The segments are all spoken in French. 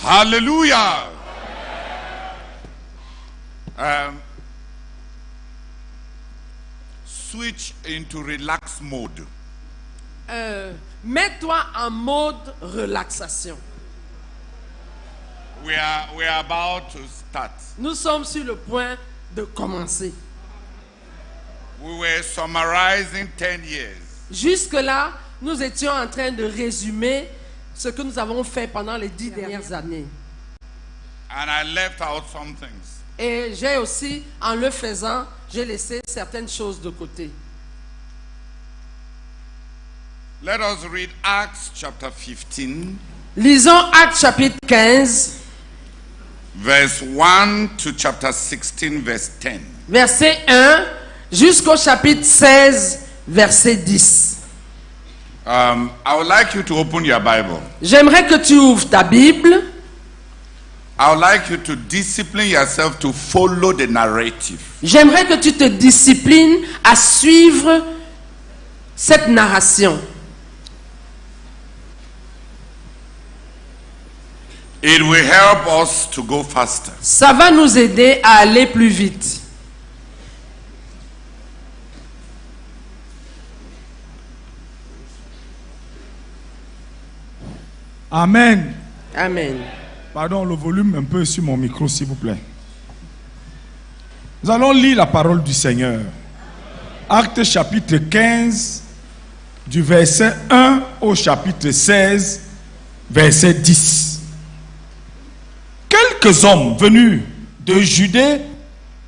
Hallelujah. Switch into relax mode. Mets-toi en mode relaxation. We are about to start. Nous sommes sur le point de commencer. We were summarizing 10 years. Jusque-là, nous étions en train de résumer ce que nous avons fait pendant les 10 dernières années. And I left out some things. Et j'ai aussi, en le faisant, j'ai laissé certaines choses de côté. Let us read Acts chapter 15. Lisons Actes chapitre 15, Verse 1 to chapter 16, verse 10. verset 1 jusqu'au chapitre 16, verset 10. I would like you to open your Bible. J'aimerais que tu ouvres ta Bible. I would like you to discipline yourself to follow the narrative. J'aimerais que tu te disciplines à suivre cette narration. It will help us to go faster. Ça va nous aider à aller plus vite. Amen. Amen. Pardon, le volume un peu sur mon micro, s'il vous plaît. Nous allons lire la parole du Seigneur. Actes chapitre 15, du verset 1 au chapitre 16, verset 10. Quelques hommes venus de Judée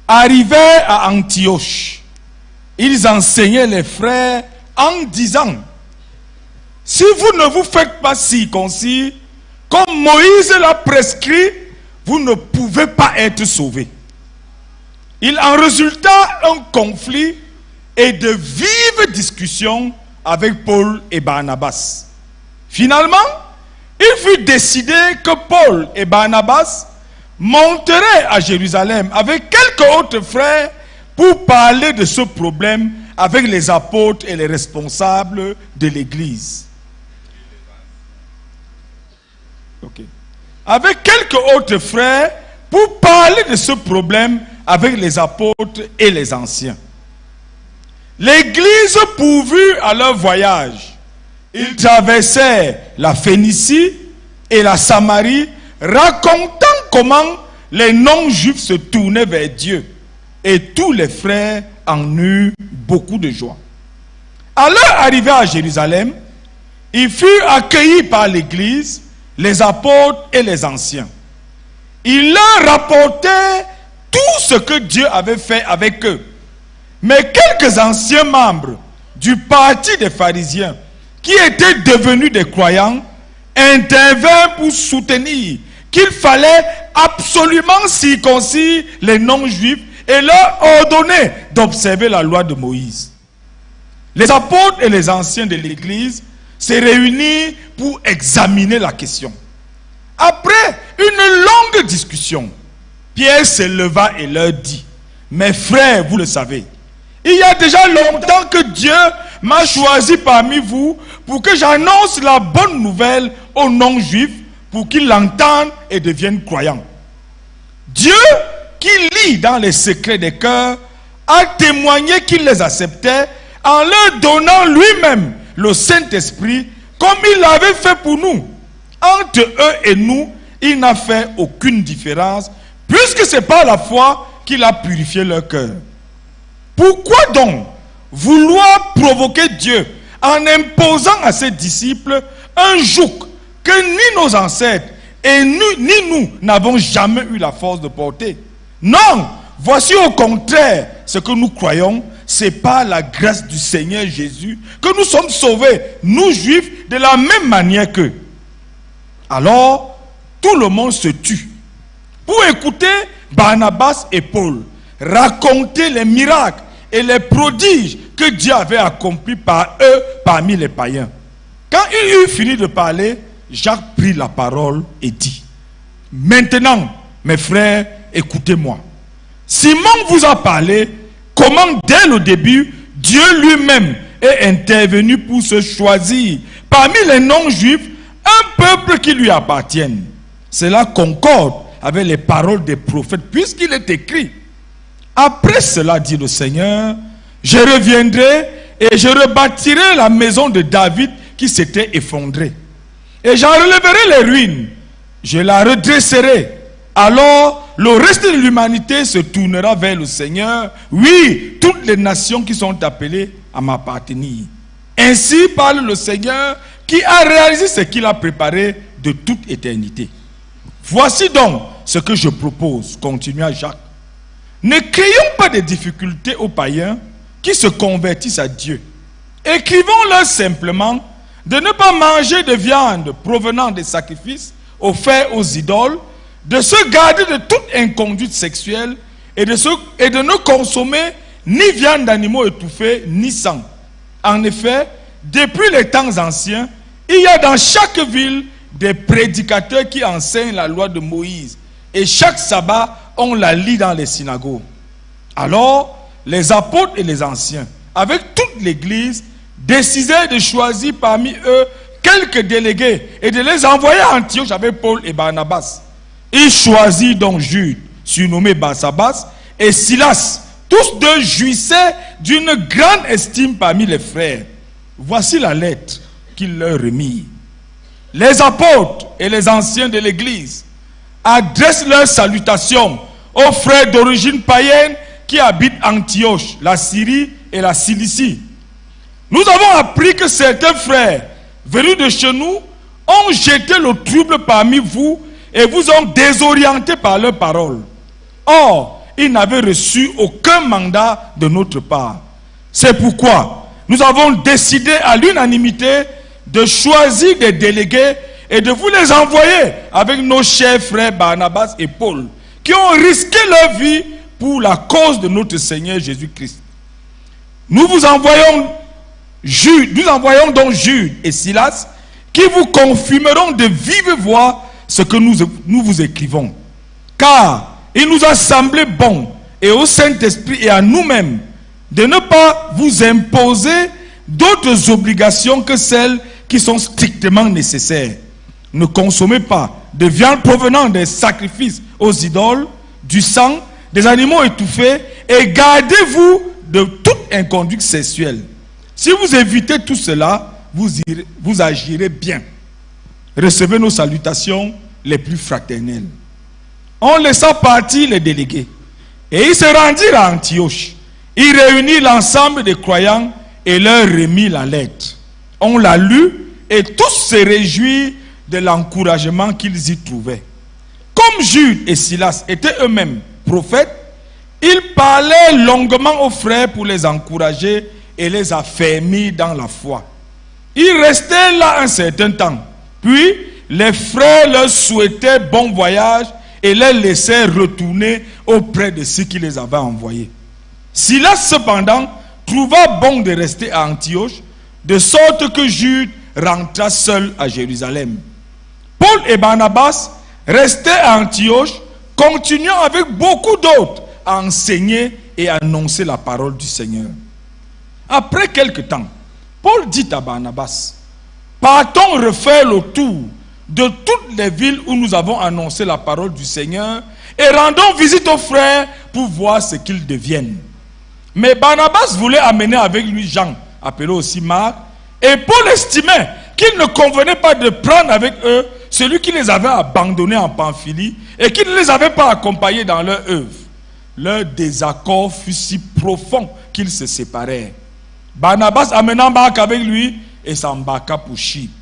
arrivaient à Antioche. Ils enseignaient les frères en disant: si vous ne vous faites pas circoncis, comme Moïse l'a prescrit, vous ne pouvez pas être sauvés. Il en résulta un conflit et de vives discussions avec Paul et Barnabas. Finalement, il fut décidé que Paul et Barnabas monteraient à Jérusalem avec quelques autres frères pour parler de ce problème avec les apôtres et les responsables de l'Église. Okay. Avec quelques autres frères pour parler de ce problème avec les apôtres et les anciens. L'Église pourvut à leur voyage. Ils traversèrent la Phénicie et la Samarie, racontant comment les non-juifs se tournaient vers Dieu. Et tous les frères en eurent beaucoup de joie. À leur arrivée à Jérusalem, ils furent accueillis par l'Église, les apôtres et les anciens. Ils leur rapportaient tout ce que Dieu avait fait avec eux. Mais quelques anciens membres du parti des pharisiens, qui étaient devenus des croyants, intervinrent pour soutenir qu'il fallait absolument circoncire les non-juifs et leur ordonner d'observer la loi de Moïse. Les apôtres et les anciens de l'Église se réunirent pour examiner la question. Après une longue discussion, Pierre se leva et leur dit: mes frères, vous le savez, il y a déjà longtemps que Dieu m'a choisi parmi vous pour que j'annonce la bonne nouvelle aux non-juifs pour qu'ils l'entendent et deviennent croyants. Dieu, qui lit dans les secrets des cœurs, a témoigné qu'il les acceptait en leur donnant lui-même le Saint-Esprit comme il l'avait fait pour nous. Entre eux et nous, il n'a fait aucune différence, puisque c'est par la foi qu'il a purifié leur cœur. Pourquoi donc vouloir provoquer Dieu en imposant à ses disciples un joug que ni nos ancêtres et ni nous n'avons jamais eu la force de porter? Non, voici au contraire ce que nous croyons, c'est par la grâce du Seigneur Jésus que nous sommes sauvés, nous juifs, de la même manière qu'eux. Alors, tout le monde se tut pour écouter Barnabas et Paul raconter les miracles et les prodiges que Dieu avait accomplis par eux parmi les païens. Quand il eut fini de parler, Jacques prit la parole et dit: maintenant, mes frères, écoutez-moi. Simon vous a parlé comment dès le début, Dieu lui-même est intervenu pour se choisir parmi les non-juifs un peuple qui lui appartienne. Cela concorde avec les paroles des prophètes, puisqu'il est écrit: après cela, dit le Seigneur, je reviendrai et je rebâtirai la maison de David qui s'était effondrée. Et j'en relèverai les ruines, je la redresserai. Alors le reste de l'humanité se tournera vers le Seigneur. Oui, toutes les nations qui sont appelées à m'appartenir. Ainsi parle le Seigneur qui a réalisé ce qu'il a préparé de toute éternité. Voici donc ce que je propose, continua Jacques. Ne créons pas de difficultés aux païens qui se convertissent à Dieu. Écrivons-leur simplement de ne pas manger de viande provenant des sacrifices offerts aux idoles, de se garder de toute inconduite sexuelle et de ne consommer ni viande d'animaux étouffés, ni sang. En effet, depuis les temps anciens, il y a dans chaque ville des prédicateurs qui enseignent la loi de Moïse. Et chaque sabbat, on la lit dans les synagogues. Alors, les apôtres et les anciens, avec toute l'église, décidaient de choisir parmi eux quelques délégués et de les envoyer à Antioche avec Paul et Barnabas. Ils choisirent donc Jude, surnommé Barsabas, et Silas. Tous deux jouissaient d'une grande estime parmi les frères. Voici la lettre qu'il leur remit. Les apôtres et les anciens de l'église adressent leurs salutations aux frères d'origine païenne qui habitent Antioche, la Syrie et la Cilicie. Nous avons appris que certains frères venus de chez nous ont jeté le trouble parmi vous et vous ont désorienté par leurs paroles. Or, ils n'avaient reçu aucun mandat de notre part. C'est pourquoi nous avons décidé à l'unanimité de choisir des délégués et de vous les envoyer avec nos chers frères Barnabas et Paul, qui ont risqué leur vie pour la cause de notre Seigneur Jésus-Christ. Nous envoyons donc Jude et Silas, qui vous confirmeront de vive voix ce que nous vous écrivons. Car il nous a semblé bon, et au Saint-Esprit et à nous-mêmes, de ne pas vous imposer d'autres obligations que celles qui sont strictement nécessaires. Ne consommez pas de viande provenant des sacrifices aux idoles, du sang, des animaux étouffés, et gardez-vous de toute inconduite sexuelle. Si vous évitez tout cela, vous agirez bien. Recevez nos salutations les plus fraternelles. On laissa partir les délégués, et ils se rendirent à Antioche. Ils réunirent l'ensemble des croyants et leur remit la lettre. On l'a lue et tous se réjouirent de l'encouragement qu'ils y trouvaient. Comme Jude et Silas étaient eux-mêmes prophètes, ils parlaient longuement aux frères pour les encourager et les affermir dans la foi. Ils restaient là un certain temps. Puis, les frères leur souhaitaient bon voyage et les laissèrent retourner auprès de ceux qui les avaient envoyés. Silas, cependant, trouva bon de rester à Antioche, de sorte que Jude rentra seul à Jérusalem. Paul et Barnabas restaient à Antioche, continuant avec beaucoup d'autres à enseigner et à annoncer la parole du Seigneur. Après quelque temps, Paul dit à Barnabas: partons refaire le tour de toutes les villes où nous avons annoncé la parole du Seigneur et rendons visite aux frères pour voir ce qu'ils deviennent. Mais Barnabas voulait amener avec lui Jean, appelé aussi Marc, et Paul estimait qu'il ne convenait pas de prendre avec eux celui qui les avait abandonnés en Pamphylie et qui ne les avait pas accompagnés dans leur œuvre. Leur désaccord fut si profond qu'ils se séparèrent. Barnabas amena Marc avec lui et s'embarqua pour Chypre.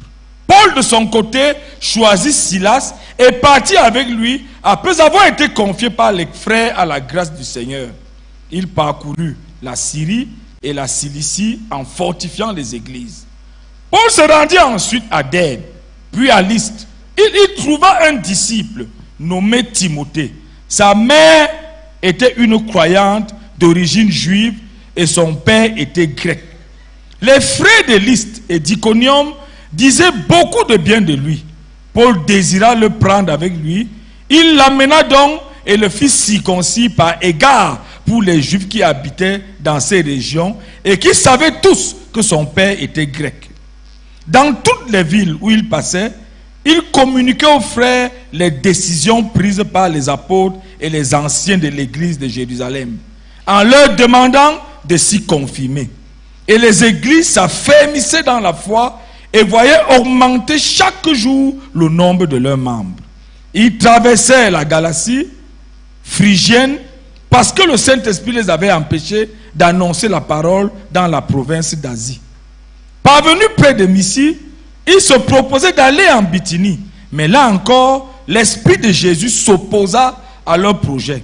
Paul, de son côté, choisit Silas et partit avec lui après avoir été confié par les frères à la grâce du Seigneur. Il parcourut la Syrie et la Cilicie en fortifiant les églises. Paul se rendit ensuite à Derbe, puis à Lystre. Il y trouva un disciple nommé Timothée. Sa mère était une croyante d'origine juive et son père était grec. Les frères de Lystre et d'Iconium disaient beaucoup de bien de lui. Paul désira le prendre avec lui. Il l'amena donc et le fit circoncis par égard pour les Juifs qui habitaient dans ces régions et qui savaient tous que son père était grec. Dans toutes les villes où il passait, il communiquait aux frères les décisions prises par les apôtres et les anciens de l'église de Jérusalem, en leur demandant de s'y confirmer. Et les églises s'affermissaient dans la foi et voyaient augmenter chaque jour le nombre de leurs membres. Ils traversaient la Galatie, Phrygienne, parce que le Saint-Esprit les avait empêchés d'annoncer la parole dans la province d'Asie. Parvenus près de Mysie, ils se proposaient d'aller en Bithynie. Mais là encore, l'Esprit de Jésus s'opposa à leur projet.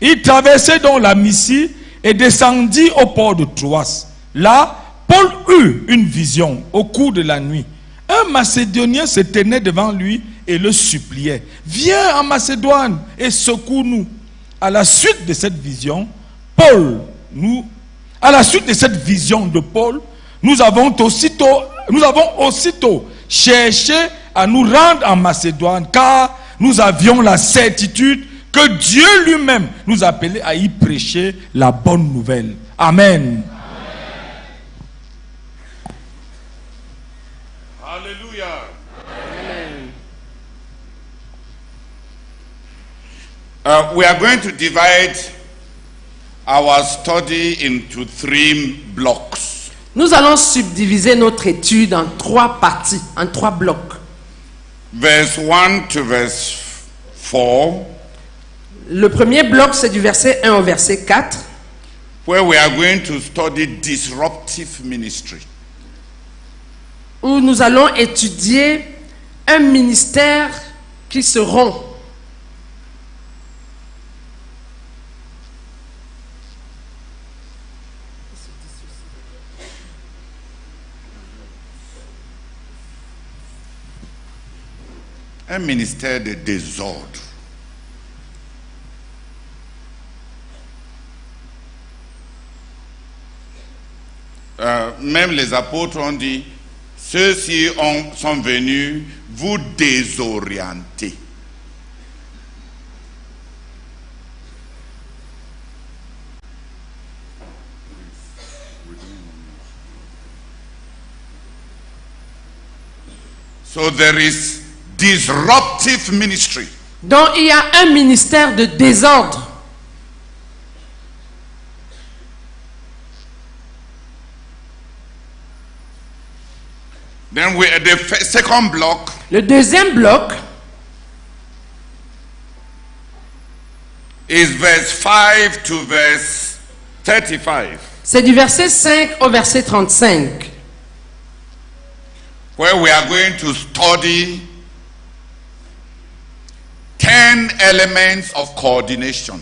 Ils traversaient donc la Mysie et descendit au port de Troas. Là, Paul eut une vision au cours de la nuit. Un Macédonien se tenait devant lui et le suppliait. « Viens en Macédoine et secours-nous. » À la suite de cette vision, de Paul, nous avons aussitôt cherché à nous rendre en Macédoine, car nous avions la certitude que Dieu lui-même nous appelait à y prêcher la bonne nouvelle. Amen. Hallelujah. We are going to divide our study into 3 blocks. Nous allons subdiviser notre étude en 3 parties, en 3 blocs. Verse 1 to verse 4. Le premier bloc, c'est du verset 1 au verset 4. Where we are going to study disruptive ministry. Où nous allons étudier un ministère qui se rompt. Un ministère de désordre. Même les apôtres ont dit, ceux-ci sont venus vous désorienter. So there is disruptive ministry. Donc il y a un ministère de désordre. Then the second block. Le deuxième bloc is verse 5 to verse 35. C'est du verset 5 au verset 35. Where we are going to study 10 elements of coordination.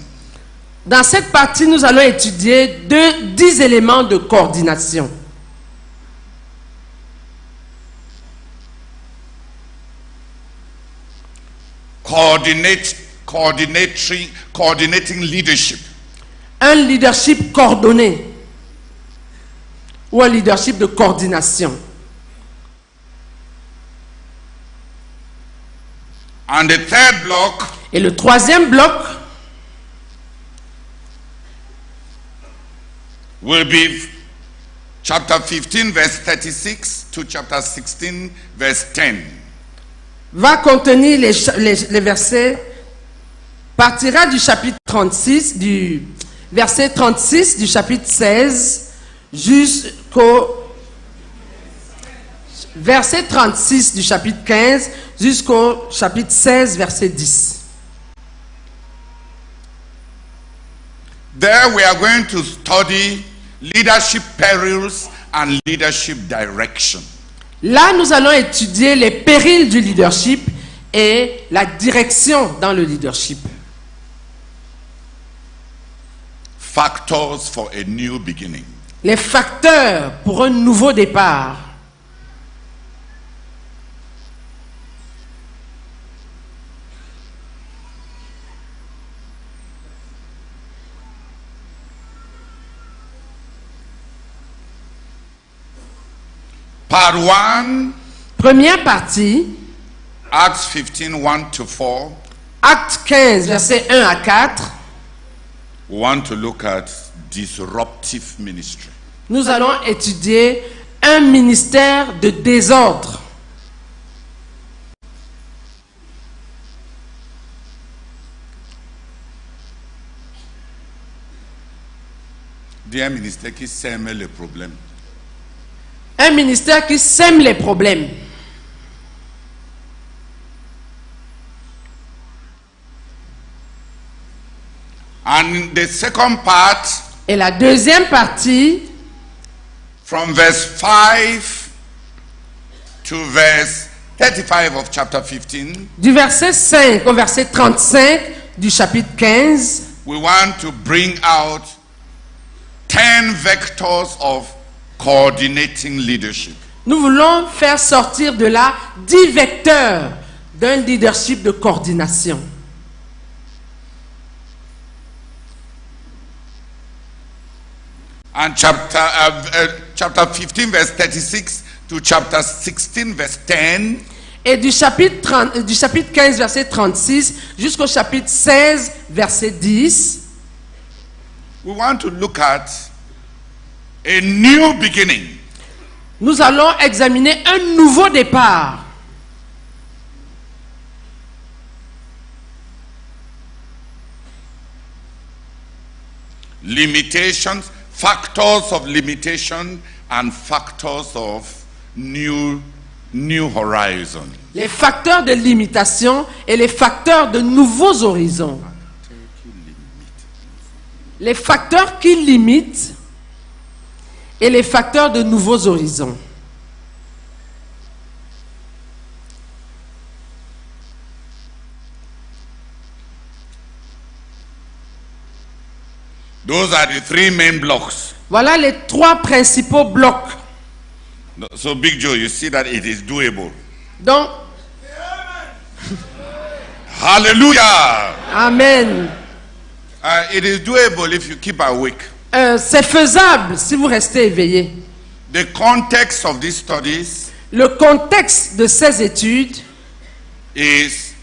Dans cette partie, nous allons étudier 10 éléments de coordination. Coordinating leadership. Un leadership coordonné ou un leadership de coordination. And the third block Et le troisième bloc will be chapter 15 verse 36 to chapter 16 verse 10. va contenir les versets, partira du chapitre 36, du verset 36 du chapitre 16 jusqu'au verset 36 du chapitre 15 jusqu'au chapitre 16 verset 10. There we are going to study leadership perils and leadership direction. Là, nous allons étudier les périls du leadership et la direction dans le leadership. Factors for a new beginning. Les facteurs pour un nouveau départ. Part 1. Première partie. Acts 15, 1 to 4. Acte 15, versets 1 à 4. We want to look at disruptive ministry. Nous allons étudier un ministère de désordre. Des ministères qui sèment les problèmes. Un ministère qui sème les problèmes. And the second part, Et la deuxième partie, from verse 5 to verse 35 of chapter 15, du verset 5 au verset 35 du chapitre 15, we want to bring out 10 vectors of coordinating leadership. nous voulons faire sortir de là 10 vecteurs d'un leadership de coordination. And chapter 15 verse 36 to chapter 16 verse 10, Et du chapitre 15, verset 36, jusqu'au chapitre 16, verset 10, we want to look at a new beginning. nous allons examiner un nouveau départ. Limitations, factors of limitation and factors of new horizon. Les facteurs de limitation et les facteurs de nouveaux horizons. Les facteurs qui limitent et les facteurs de nouveaux horizons. Those are the three main blocks. Voilà les trois principaux blocs. So Big Joe, you see that it is doable. Donc, Hallelujah! amen. It is doable if you keep awake. C'est faisable si vous restez éveillé. The context of these studies Le contexte de ces études is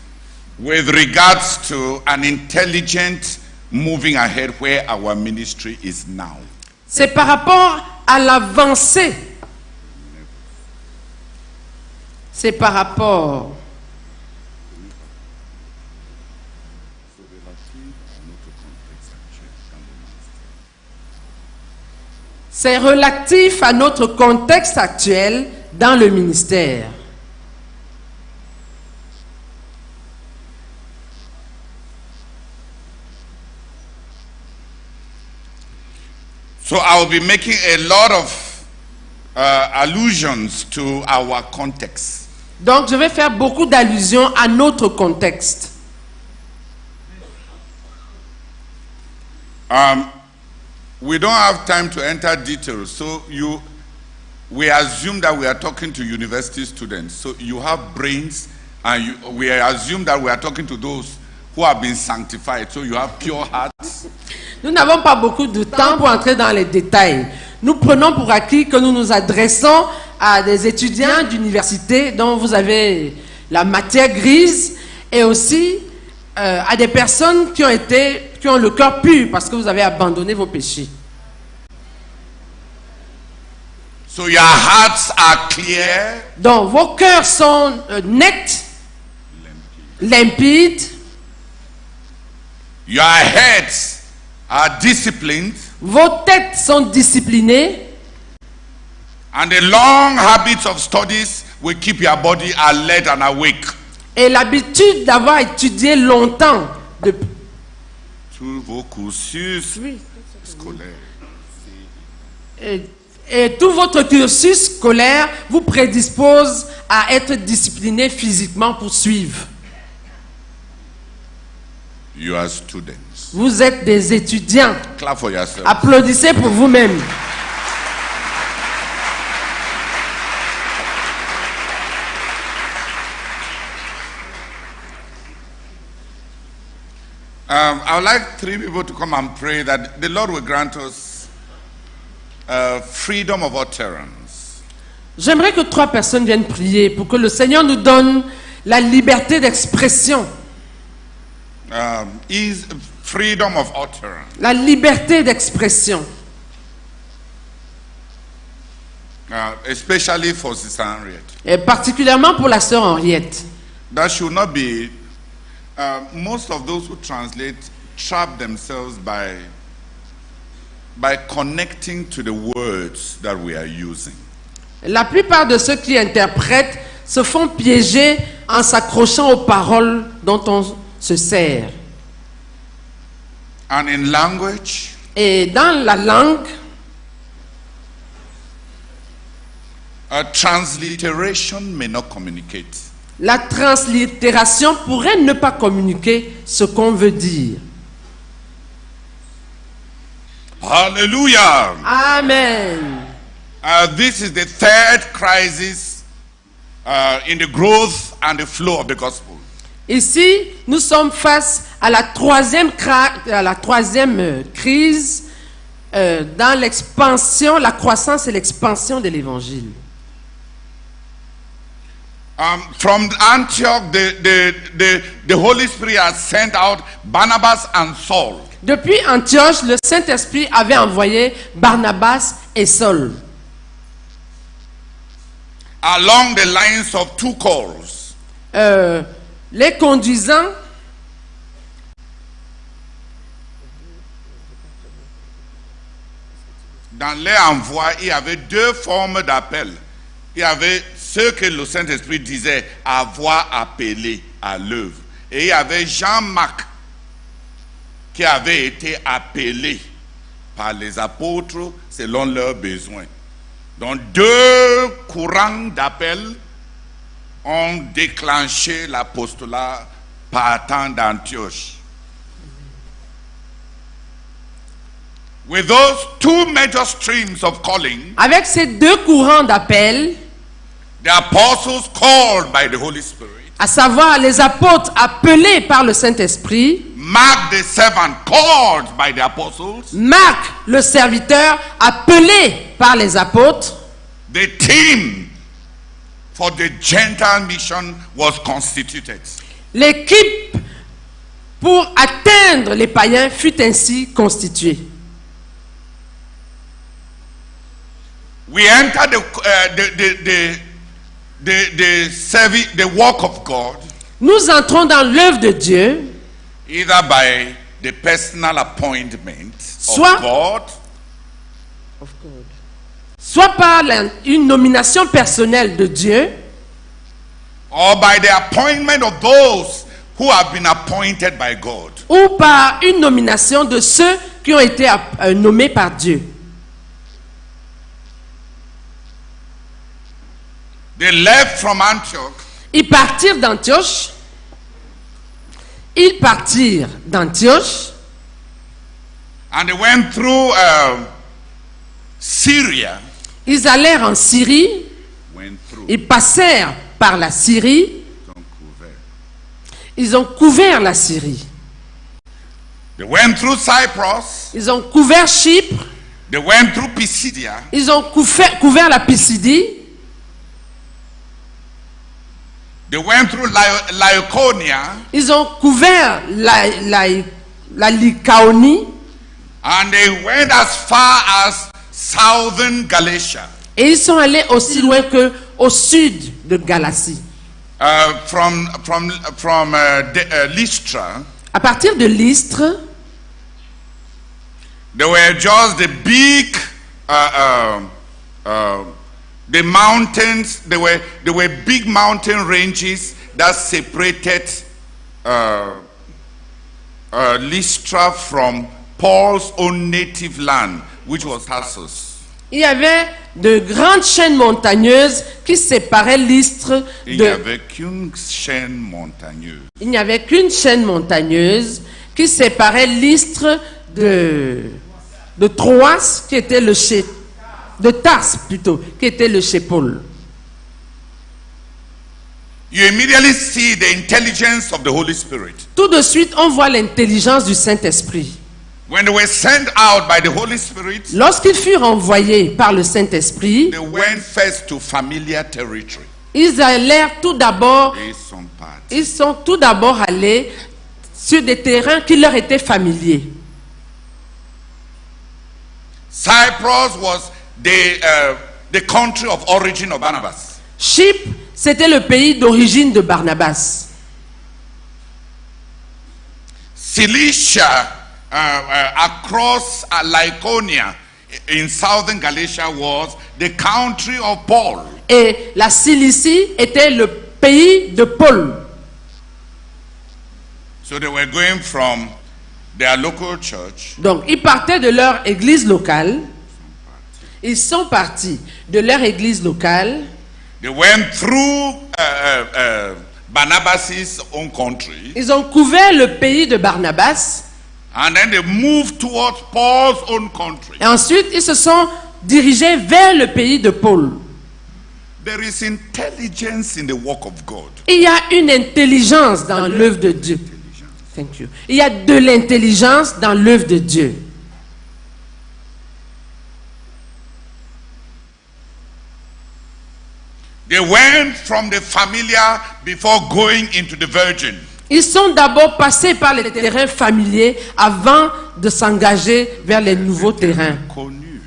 with regards to an intelligent moving ahead where our ministry is now. c'est par rapport à l'avancée. C'est par rapport. C'est relatif à notre contexte actuel dans le ministère. So I'll be making a lot of allusions to our context. Donc je vais faire beaucoup d'allusions à notre contexte. We don't have time to enter details, so we assume that we are talking to university students. So you have brains, and we assume that we are talking to those who have been sanctified. So you have pure hearts. Nous n'avons pas beaucoup de temps pour entrer dans les détails. Nous prenons pour acquis que nous nous adressons à des étudiants d'université dont vous avez la matière grise et aussi à des personnes qui ont le cœur pur parce que vous avez abandonné vos péchés. So your hearts are clear, Donc vos cœurs sont nets, limpides, your heads are disciplined, vos têtes sont disciplinées and the long habits of studies will keep your body alert and awake. et l'habitude d'avoir étudié longtemps. Tous vos cursus scolaires. Et tout votre cursus scolaire vous prédispose à être discipliné physiquement pour suivre. You are students. Vous êtes des étudiants. Clap for yourself. Applaudissez pour vous-même. I would like 3 people to come and pray that the Lord will grant us freedom of utterance. J'aimerais que 3 personnes viennent prier pour que le Seigneur nous donne la liberté d'expression. Is freedom of utterance. La liberté d'expression. Especially for Sister Henriette. Et particulièrement pour la sœur Henriette. That should not be. Most of those who translate trap themselves by by connecting to the words that we are using. La plupart de ceux qui interprètent se font piéger en s'accrochant aux paroles dont on se sert. And in language, Et dans la langue, a transliteration may not communicate. la translittération pourrait ne pas communiquer ce qu'on veut dire. Hallelujah. Amen. This is the third crisis in the growth and the flow of the gospel. Ici, nous sommes face à la troisième crise dans l'expansion, la croissance et l'expansion de l'évangile. From Antioch, the Holy Spirit has sent out Barnabas and Saul. Depuis Antioche, le Saint-Esprit avait envoyé Barnabas et Saul Along the lines of two calls. les conduisant Dans les envois, il y avait deux formes d'appel. Il y avait ce que le Saint-Esprit disait avoir appelé à l'œuvre. Et il y avait Jean-Marc qui avait été appelé par les apôtres selon leurs besoins. Donc deux courants d'appel ont déclenché l'apostolat partant d'Antioche. With those two major streams of calling, avec ces deux courants d'appel, the apostles called by the Holy Spirit, à savoir les apôtres appelés par le Saint-Esprit, Mark the servant called by the apostles, Marc le serviteur appelé par les apôtres, the team for the Gentile mission was constituted. l'équipe pour atteindre les païens fut ainsi constituée. We enter the work of God Nous entrons dans l'œuvre de Dieu, either by the personal appointment Soit- of God, soit par une nomination personnelle de Dieu, or by the appointment of those who have been appointed by God. ou par une nomination de ceux qui ont été nommés par Dieu. They left from Antioch Ils partirent d'Antioche. and they went through Syria. Ils allèrent en Syrie. Went through. Ils passèrent par la Syrie. Don't cover. Ils ont couvert la Syrie. They went through Cyprus. Ils ont couvert Chypre. They went through Pisidia. Ils ont couvert la Pisidie. They went through Laconia. Ils ont couvert la Lycaonie. And they went as far as southern Galatia. Et ils sont allés aussi loin que au sud de Galatie. From Lystra, À partir de Lystre, there were just the big, the mountains. There were big mountain ranges that separated Lystra from Paul's own native land, which was Tarsus. il y avait de grandes chaînes montagneuses qui séparaient Lystre Il n'y de... avait qu'une chaîne montagneuse. Il n'y avait qu'une chaîne montagneuse qui séparait Lystre de Troas, qui était de Tarse plutôt, qui était le chez Paul. You immediately see the intelligence of the Holy Spirit. Tout de suite, on voit l'intelligence du Saint-Esprit. When they were sent out by the Holy Spirit, Lorsqu'ils furent envoyés par le Saint-Esprit, they went first to familiar territory. ils allèrent tout d'abord, They some part. ils sont tout d'abord allés sur des terrains qui leur étaient familiers. Cyprus was the country of origin of Barnabas. Chypre, c'était le pays d'origine de Barnabas. Cilicia across Lycaonia in southern Galatia was the country of Paul. Et la Cilicie était le pays de Paul. So they were going from their local church Donc, ils partaient de leur église locale. Ils sont partis de leur église locale. They went through Barnabas' own country. Ils ont couvert le pays de Barnabas. And then they moved towards Paul's own country. Et ensuite, ils se sont dirigés vers le pays de Paul. There is intelligence in the work of God. Il y a une intelligence dans l'œuvre de Dieu. Thank you. Il y a de l'intelligence dans l'œuvre de Dieu. They went from the familiar before going into the virgin. Ils sont d'abord passés par les terrains familiers avant de s'engager vers les nouveaux terrains. Connu.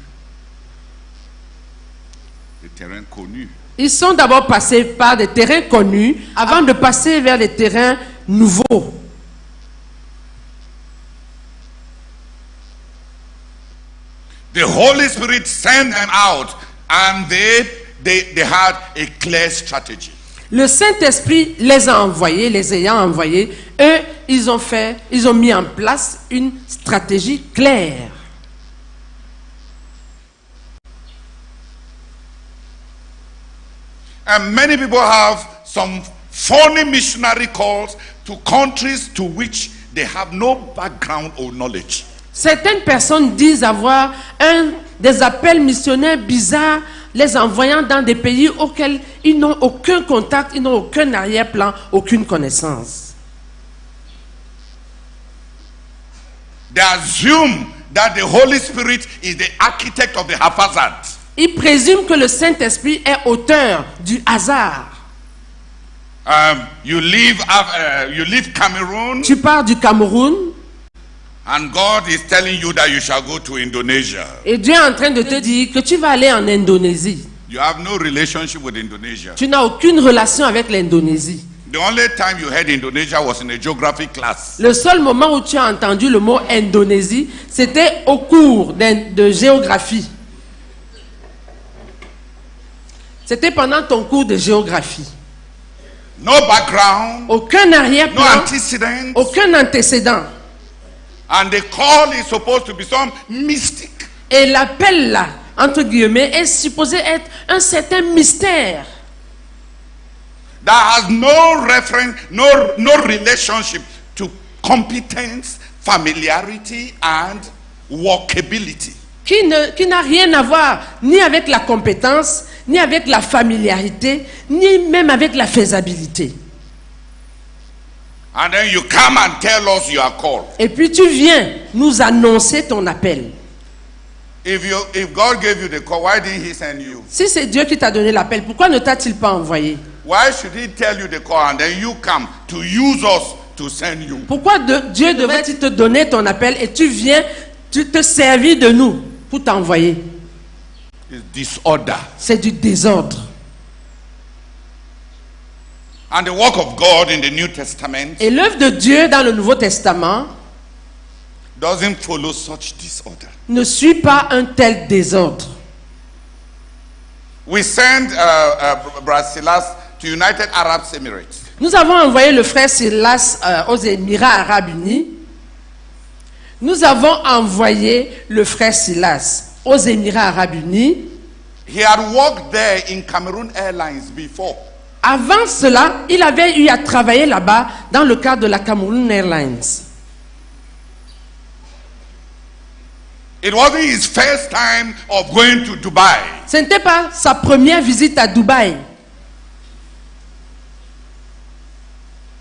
Les terrains connus. Ils sont d'abord passés par des terrains connus avant de passer vers les terrains nouveaux. The Holy Spirit sent them out and they had a clear strategy. Le Saint-Esprit les a envoyés, les ayant envoyés, eux, ils ont mis en place une stratégie claire. And many people have some funny missionary calls to countries to which they have no background or knowledge. Certaines personnes disent avoir des appels missionnaires bizarres, les envoyant dans des pays auxquels ils n'ont aucun contact, ils n'ont aucun arrière-plan, aucune connaissance. They assume that the Holy Spirit is the architect of the haphazard. Ils présument que le Saint-Esprit est auteur du hasard. You leave Cameroon, Tu pars du Cameroun and God is telling you that you shall go to Indonesia. et Dieu est en train de te dire que tu vas aller en Indonésie. You have no relationship with Indonesia. Tu n'as aucune relation avec l'Indonésie. The only time you heard Indonesia was in a geography class. Le seul moment où tu as entendu le mot Indonésie, c'était au cours de géographie. C'était pendant ton cours de géographie. No background, Aucun no arrière-plan, antecedent, aucun antécédent. and the call is supposed to be some mystic. Et l'appel là, entre guillemets, est supposé être un certain mystère That has no reference, no relationship to competence, familiarity, and workability. qui n'a rien à voir ni avec la compétence, ni avec la familiarité, ni même avec la faisabilité. And then you come and tell us you are called. Et puis tu viens nous annoncer ton appel. If God gave you the call, why didn't He send you? Si c'est Dieu qui t'a donné l'appel, pourquoi ne t'a-t-il pas envoyé? Why should He tell you the call and then you come to use us to send you? Pourquoi Dieu devrait-il te donner ton appel et tu viens te servir de nous pour t'envoyer? It's disorder. C'est du désordre. And the work of God in the New Testament Et l'œuvre de Dieu dans le Nouveau Testament doesn't follow such disorder. ne suit pas un tel désordre. We sent Brasilas to United Arab Emirates. Nous avons envoyé le frère Silas aux Émirats Arabes Unis. Nous avons envoyé le frère Silas aux Émirats Arabes Unis. He had worked there in Cameroon Airlines before. Avant cela, il avait eu à travailler là-bas dans le cadre de la Cameroon Airlines. It wasn't his first time of going to Dubai. Ce n'était pas sa première visite à Dubaï.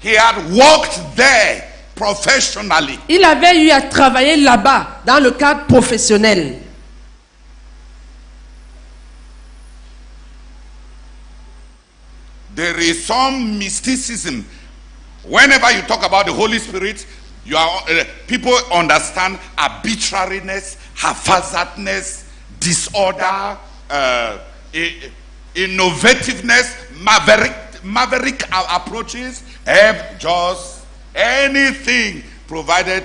He had worked there professionally. Il avait eu à travailler là-bas dans le cadre professionnel. There is some mysticism. Whenever you talk about the Holy Spirit, people understand arbitrariness, haphazardness, disorder, innovativeness, maverick approaches, just anything provided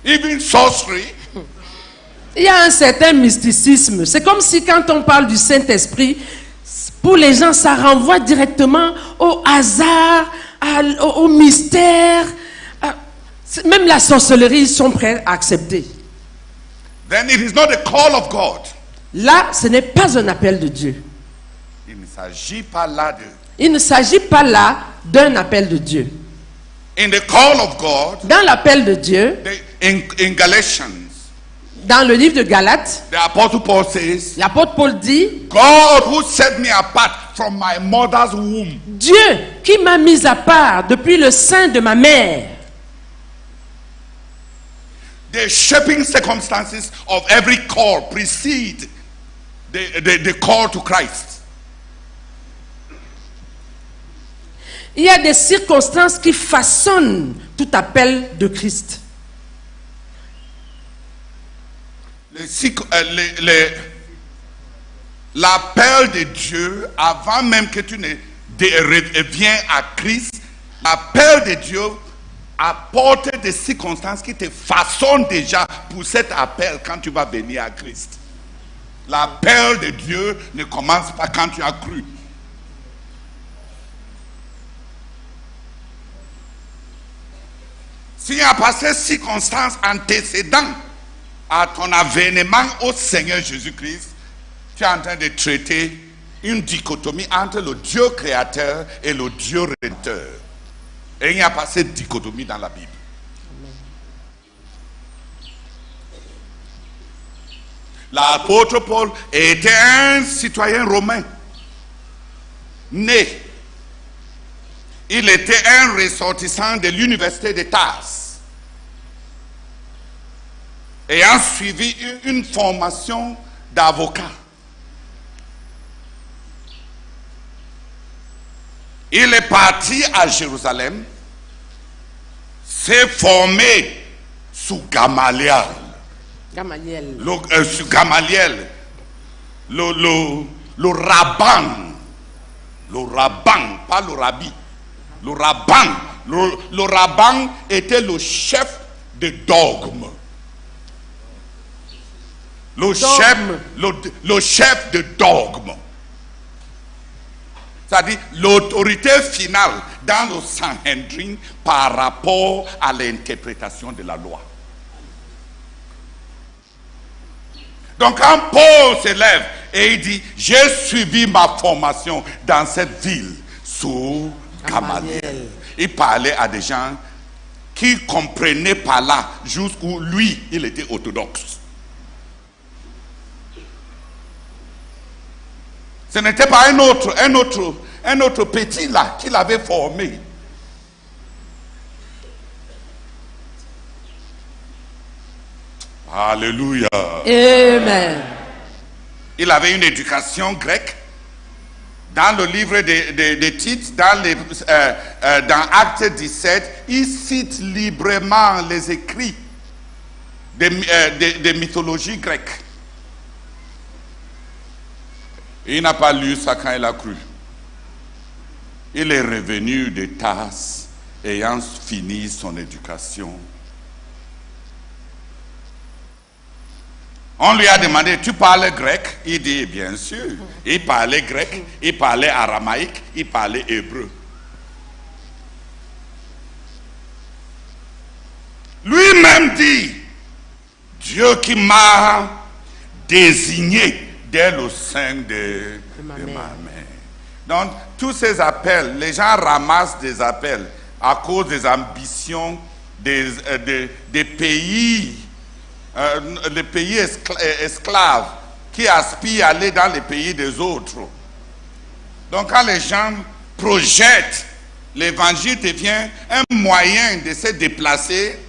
even sorcery. Il y a un certain mysticisme. C'est comme si quand on parle du Saint-Esprit, pour les gens, ça renvoie directement au hasard, au mystère. Même la sorcellerie, ils sont prêts à accepter. Then it is not a call of God. Là, ce n'est pas un appel de Dieu. Il ne s'agit pas là de... Il ne s'agit pas là d'un appel de Dieu. In the call of God, Dans l'appel de Dieu, in Galatians, dans le livre de Galates, the Apostle Paul says, l'apôtre Paul dit, God who set me apart from my mother's womb. Dieu qui m'a mis à part depuis le sein de ma mère. The shaping circumstances of every call precede the call to Christ. Il y a des circonstances qui façonnent tout appel de Christ. L'appel de Dieu, avant même que tu ne viens à Christ, l'appel de Dieu apporte des circonstances qui te façonnent déjà pour cet appel quand tu vas venir à Christ. L'appel de Dieu ne commence pas quand tu as cru. S'il n'y a pas ces circonstances antécédentes à ton avènement au Seigneur Jésus-Christ, tu es en train de traiter une dichotomie entre le Dieu créateur et le Dieu rédempteur. Et il n'y a pas cette dichotomie dans la Bible. L'apôtre Paul était un citoyen romain, né. Il était un ressortissant de l'université de Tarse, ayant suivi une formation d'avocat. Il est parti à Jérusalem, s'est formé sous Gamaliel. Sous Gamaliel, le rabbin, pas le rabbi. Le rabbin était le chef de dogme. Le chef de dogme. C'est-à-dire l'autorité finale dans le Sanhedrin par rapport à l'interprétation de la loi. Donc quand Paul se lève et il dit, j'ai suivi ma formation dans cette ville sous Gamaliel. Il parlait à des gens qui comprenaient par là jusqu'où lui, il était orthodoxe. Ce n'était pas un autre petit là qui l'avait formé. Alléluia. Amen. Il avait une éducation grecque. Dans le livre des Tites, dans Acte 17, il cite librement les écrits des mythologies grecques. Il n'a pas lu ça quand il a cru. Il est revenu de Tarse ayant fini son éducation. On lui a demandé, tu parles grec? Il dit, bien sûr. Il parlait grec, il parlait aramaïque, il parlait hébreu. Lui-même dit, Dieu qui m'a désigné dès le sein de ma mère. Donc, tous ces appels, les gens ramassent des appels à cause des ambitions des pays. Les pays esclaves qui aspirent à aller dans les pays des autres. Donc quand les gens projettent, l'évangile devient un moyen de se déplacer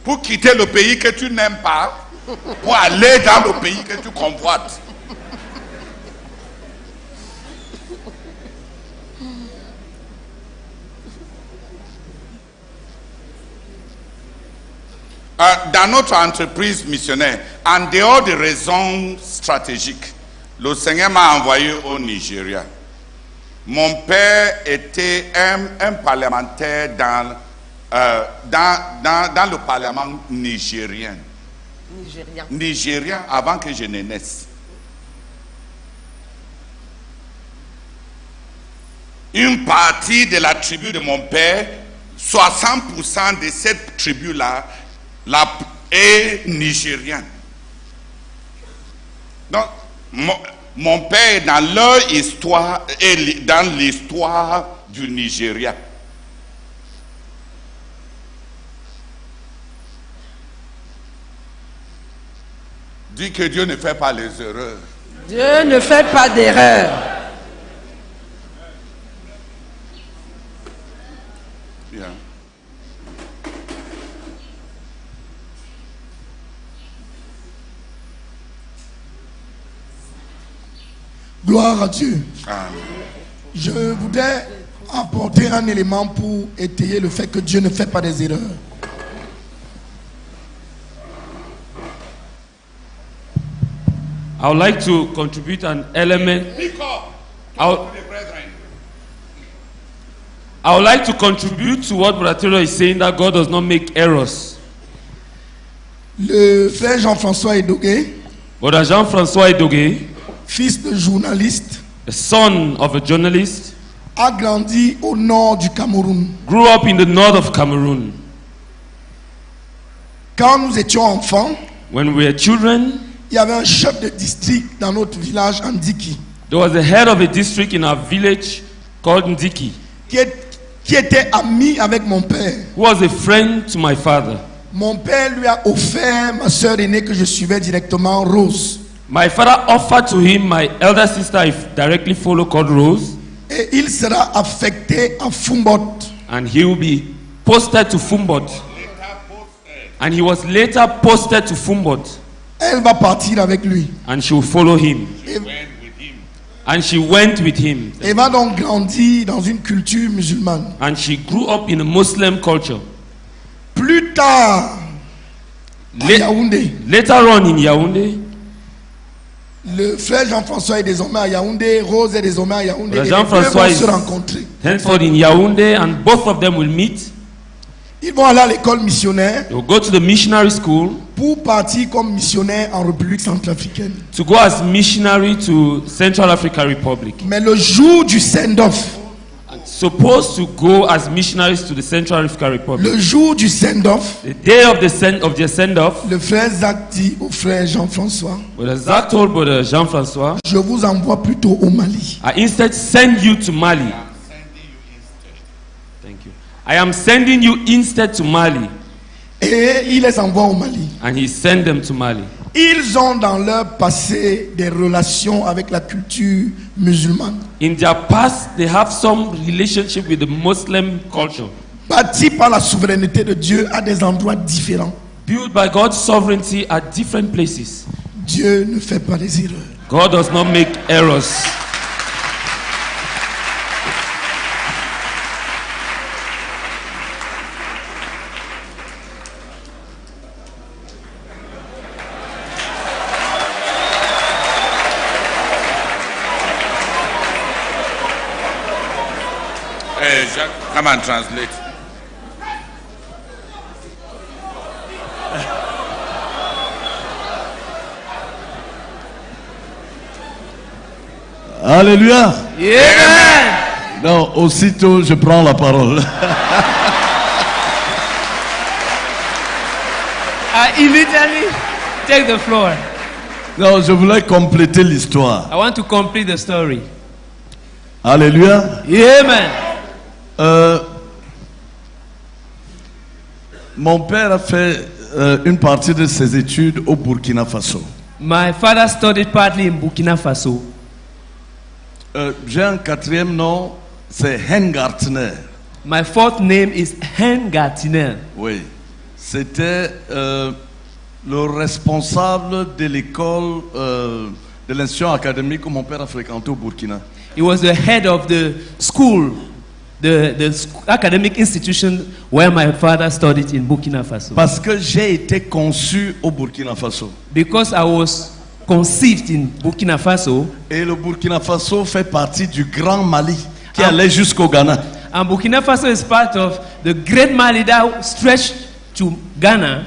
pour quitter le pays que tu n'aimes pas, pour aller dans le pays que tu convoites. Dans notre entreprise missionnaire, en dehors des raisons stratégiques, le Seigneur m'a envoyé au Nigeria. Mon père était un parlementaire dans dans le parlement nigérien. Nigérian. Nigérien avant que je ne naisse. Une partie de la tribu de mon père, 60% de cette tribu-là est nigérienne. Donc, mon père est dans leur histoire et dans l'histoire du Nigeria. Dis que Dieu ne fait pas les erreurs. Dieu ne fait pas d'erreur. Bien. Gloire à Dieu. Amen. Je voudrais apporter un élément pour étayer le fait que Dieu ne fait pas des erreurs. I would like to contribute an element. I would like to contribute to what Brother Taylor is saying, that God does not make errors. Le frère Jean-François Edogué, Brother Jean-François Edogué, fils de journaliste, the son of a journalist, a grandi au nord du Cameroun. grew up in the north of Cameroon. Quand nous étions enfants, When we were children, il y avait un chef de district dans notre village, Andiki, there was the head of a district in our village called Ndiki, qui était ami avec mon père. who was a friend to my father. Mon père lui a offert ma sœur aînée que je suivais directement, Rose. My father offered to him my elder sister I directly follow called Rose, Et il sera affecté à Fumbot. and he will be posted to Fumbot. And he was later posted to Fumbot, Elle va partir avec lui. and she will follow him. Et, And she went with him, et va donc grandir dans une culture musulmane. and she grew up in a Muslim culture. Plus tard, à La- Yaoundé, Later on in Yaoundé, le frère Jean-François est désormais à Yaoundé, Rose est désormais à Yaoundé. Le Et les Jean-François deux vont se est- rencontrer. henceforth in Yaoundé, and both of them will meet. Ils vont aller à l'école missionnaire They will go to the missionary school pour partir comme missionnaire en République centrafricaine. to go as missionary to Central African Republic. Mais le jour du send-off, Supposed to go as missionaries to the Central African Republic. le jour du send-off, The day of their send-off, le frère Zach dit au frère Jean-François, Brother Zach told Brother Jean-François, je vous envoie plutôt au Mali. I instead send you to Mali. Thank you. I am sending you instead to Mali. Et il les envoie au Mali. And he sent them to Mali. Ils ont dans leur passé des relations avec la culture musulmane. In their past, they have some relationship with the Muslim culture. Bâtis par la souveraineté de Dieu à des endroits différents. Built by God's sovereignty at different places. Dieu ne fait pas des erreurs. God does not make errors. Hey, Jacques, come and translate. Alléluia. Amen. Non, aussitôt je prends la parole. I immediately take the floor. Non, je voulais compléter l'histoire. I want to complete the story. Alléluia. Amen. Mon père a fait une partie de ses études au Burkina Faso. My father studied partly in Burkina Faso. J'ai un quatrième nom, c'est Hengartner. My fourth name is Hen Gatiner. Oui. C'était le responsable de l'école de l'institution académique que mon père a fréquenté au Burkina. He was the head of the school, academic institution where my father studied in Burkina Faso. Parce que j'ai été conçu au Burkina Faso. Because I was conceived in Burkina Faso, Et le Burkina Faso fait partie du Grand Mali qui allait jusqu'au Ghana. and Burkina Faso is part of the great Mali that stretched to Ghana,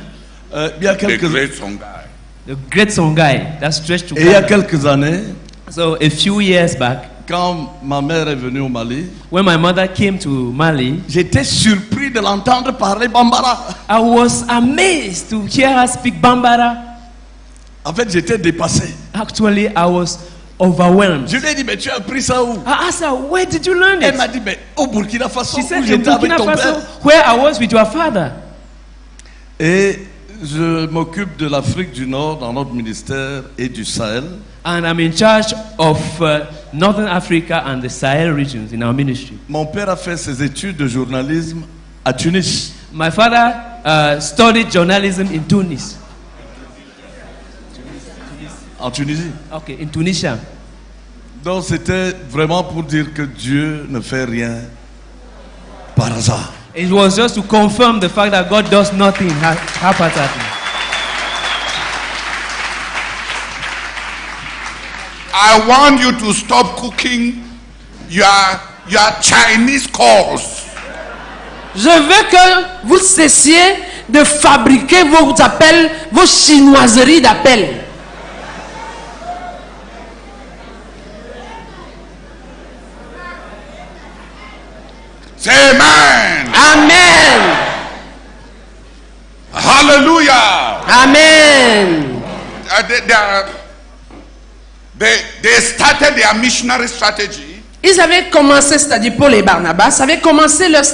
Il y a The quelques, great Songhai. the great Songhai that stretched to et il y a Ghana. quelques années, So a few years back, quand ma mère est venue au Mali, when my mother came to Mali, j'étais surpris de l'entendre parler Bambara. I was amazed to hear her speak Bambara. En fait, j'étais dépassé. Actually, I was overwhelmed. Je lui ai dit, mais tu as appris ça où? I asked her, where did you learn Elle it? m'a dit, mais au Burkina Faso, She où said, in j'étais avec Burkina ton Faso, père. where I was with your father. Et je m'occupe de l'Afrique du Nord dans notre ministère et du Sahel. And I'm in charge of Northern Africa and the Sahel regions in our ministry. Mon père a fait ses études de journalisme à Tunis. My father studied journalism in Tunis. En Tunisie. Okay, in Tunisia. Donc c'était vraiment pour dire que Dieu ne fait rien par hasard. It was just to confirm the fact that God does nothing haphazardly. I want you to stop cooking your Chinese calls. Je veux que vous cessiez de fabriquer vos appels, vos chinoiseries d'appels. Say amen. Amen. Hallelujah. Amen. They started their missionary strategy Ils avaient commencé, c'est-à-dire Paul et Barnabas, avaient commencé leur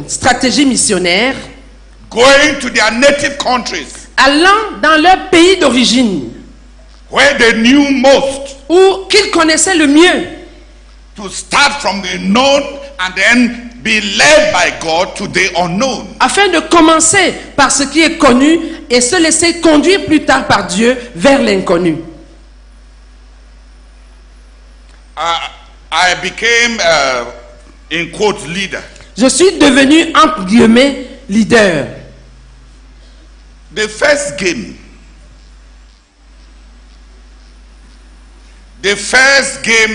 stratégie missionnaire, going to their native countries allant dans leur pays d'origine, where they knew most, où qu'ils connaissaient le mieux, to start from the known and then be led by God to the unknown. afin de commencer par ce qui est connu et se laisser conduire plus tard par Dieu vers l'inconnu. I became, in quotes, leader. Je suis devenu, entre guillemets, leader. The first game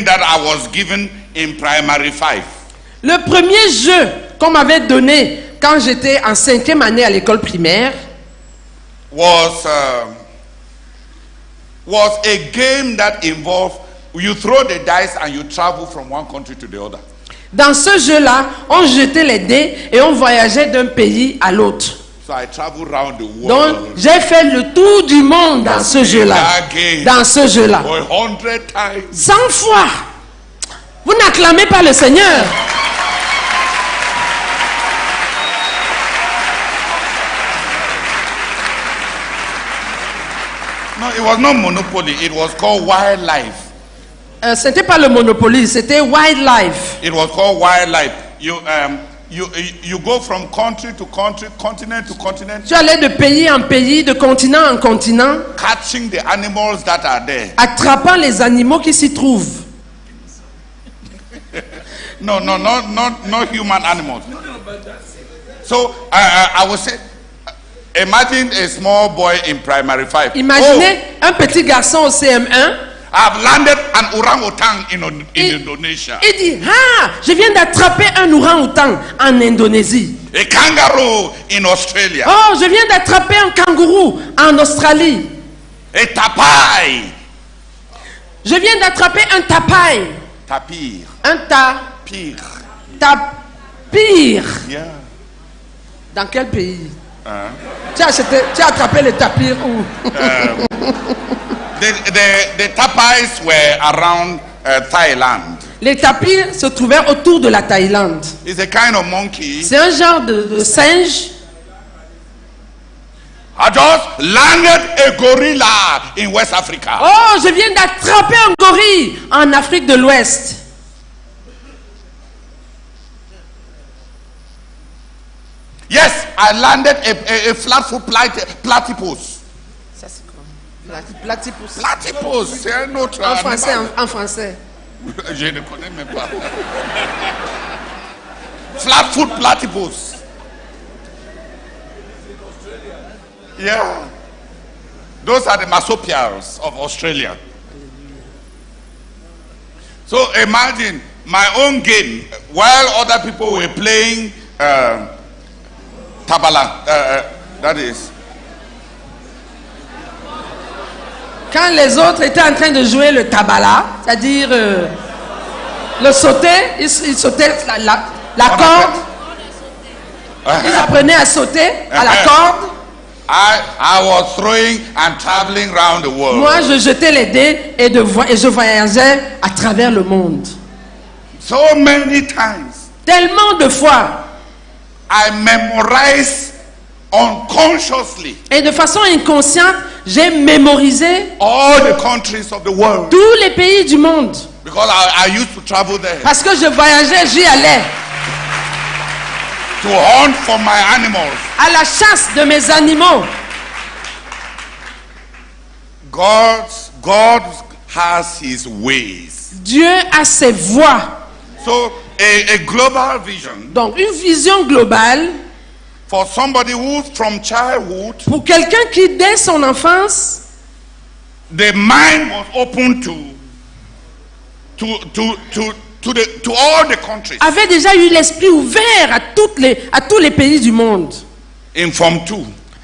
that I was given in primary 5 Le premier jeu qu'on m'avait donné quand j'étais en 5e année à l'école primaire was a game that involved you throw the dice and you travel from one country to the other. Dans ce jeu-là, on jetait les dés et on voyageait d'un pays à l'autre. So I traveled around the Donc, world j'ai fait le tour du monde dans ce jeu-là. Dans ce jeu-là. 100 times. 100 fois. Vous n'acclamez pas le Seigneur. No, it was not Monopoly. It was called Wildlife. C'était pas le Monopoly, c'était Wildlife. It was called Wildlife. You go from country to country, continent to continent, Tu allais de pays en pays, de continent en continent, catching the animals that are there. attrapant les animaux qui s'y trouvent. No, not human animals. So I would say, imagine a small boy in primary 5. Imaginez un petit garçon au CM1. I've landed an orang-outan in Indonesia. Il dit, ah, je viens d'attraper un orang-outan en Indonésie. A kangaroo in Australia. Oh, je viens d'attraper un kangourou en Australie. A tapai. Je viens d'attraper un tapaï. Tapir. Un Pire. tapir. Yeah. Dans quel pays? Tu as attrapé le tapir où? The tapais were around Thailand. Les tapirs se trouvaient autour de la Thaïlande. It's a kind of monkey. C'est un genre de singe. I just landed a gorilla in West Africa. Oh, je viens d'attraper un gorille en Afrique de l'Ouest. Yes, I landed a flat-foot platypus. Ça c'est quoi? Platypus. Platypus, c'est un autre En français, animal. en français. Je ne connais même pas. Flat-foot platypus. Yeah. Those are the marsupials of Australia. So imagine my own game while other people were playing tabala, that is. Quand les autres étaient en train de jouer le tabala, c'est-à-dire le sauter, ils sautaient la corde. Ils apprenaient à sauter à la corde. I was throwing and traveling around the world. Moi, je jetais les dés et je voyageais à travers le monde. So many times, Tellement de fois. I memorized unconsciously Et de façon inconsciente, j'ai mémorisé all the countries of the world tous les pays du monde. because I used to travel there Parce que je voyageais, j'y allais. to hunt for my animals. À la chasse de mes animaux. God has his ways. Dieu a ses voies. So a global vision Donc une vision globale for somebody who from childhood pour quelqu'un qui dès son enfance the mind was open to all the countries. avait déjà eu l'esprit ouvert à tous les pays du monde. In Form 2,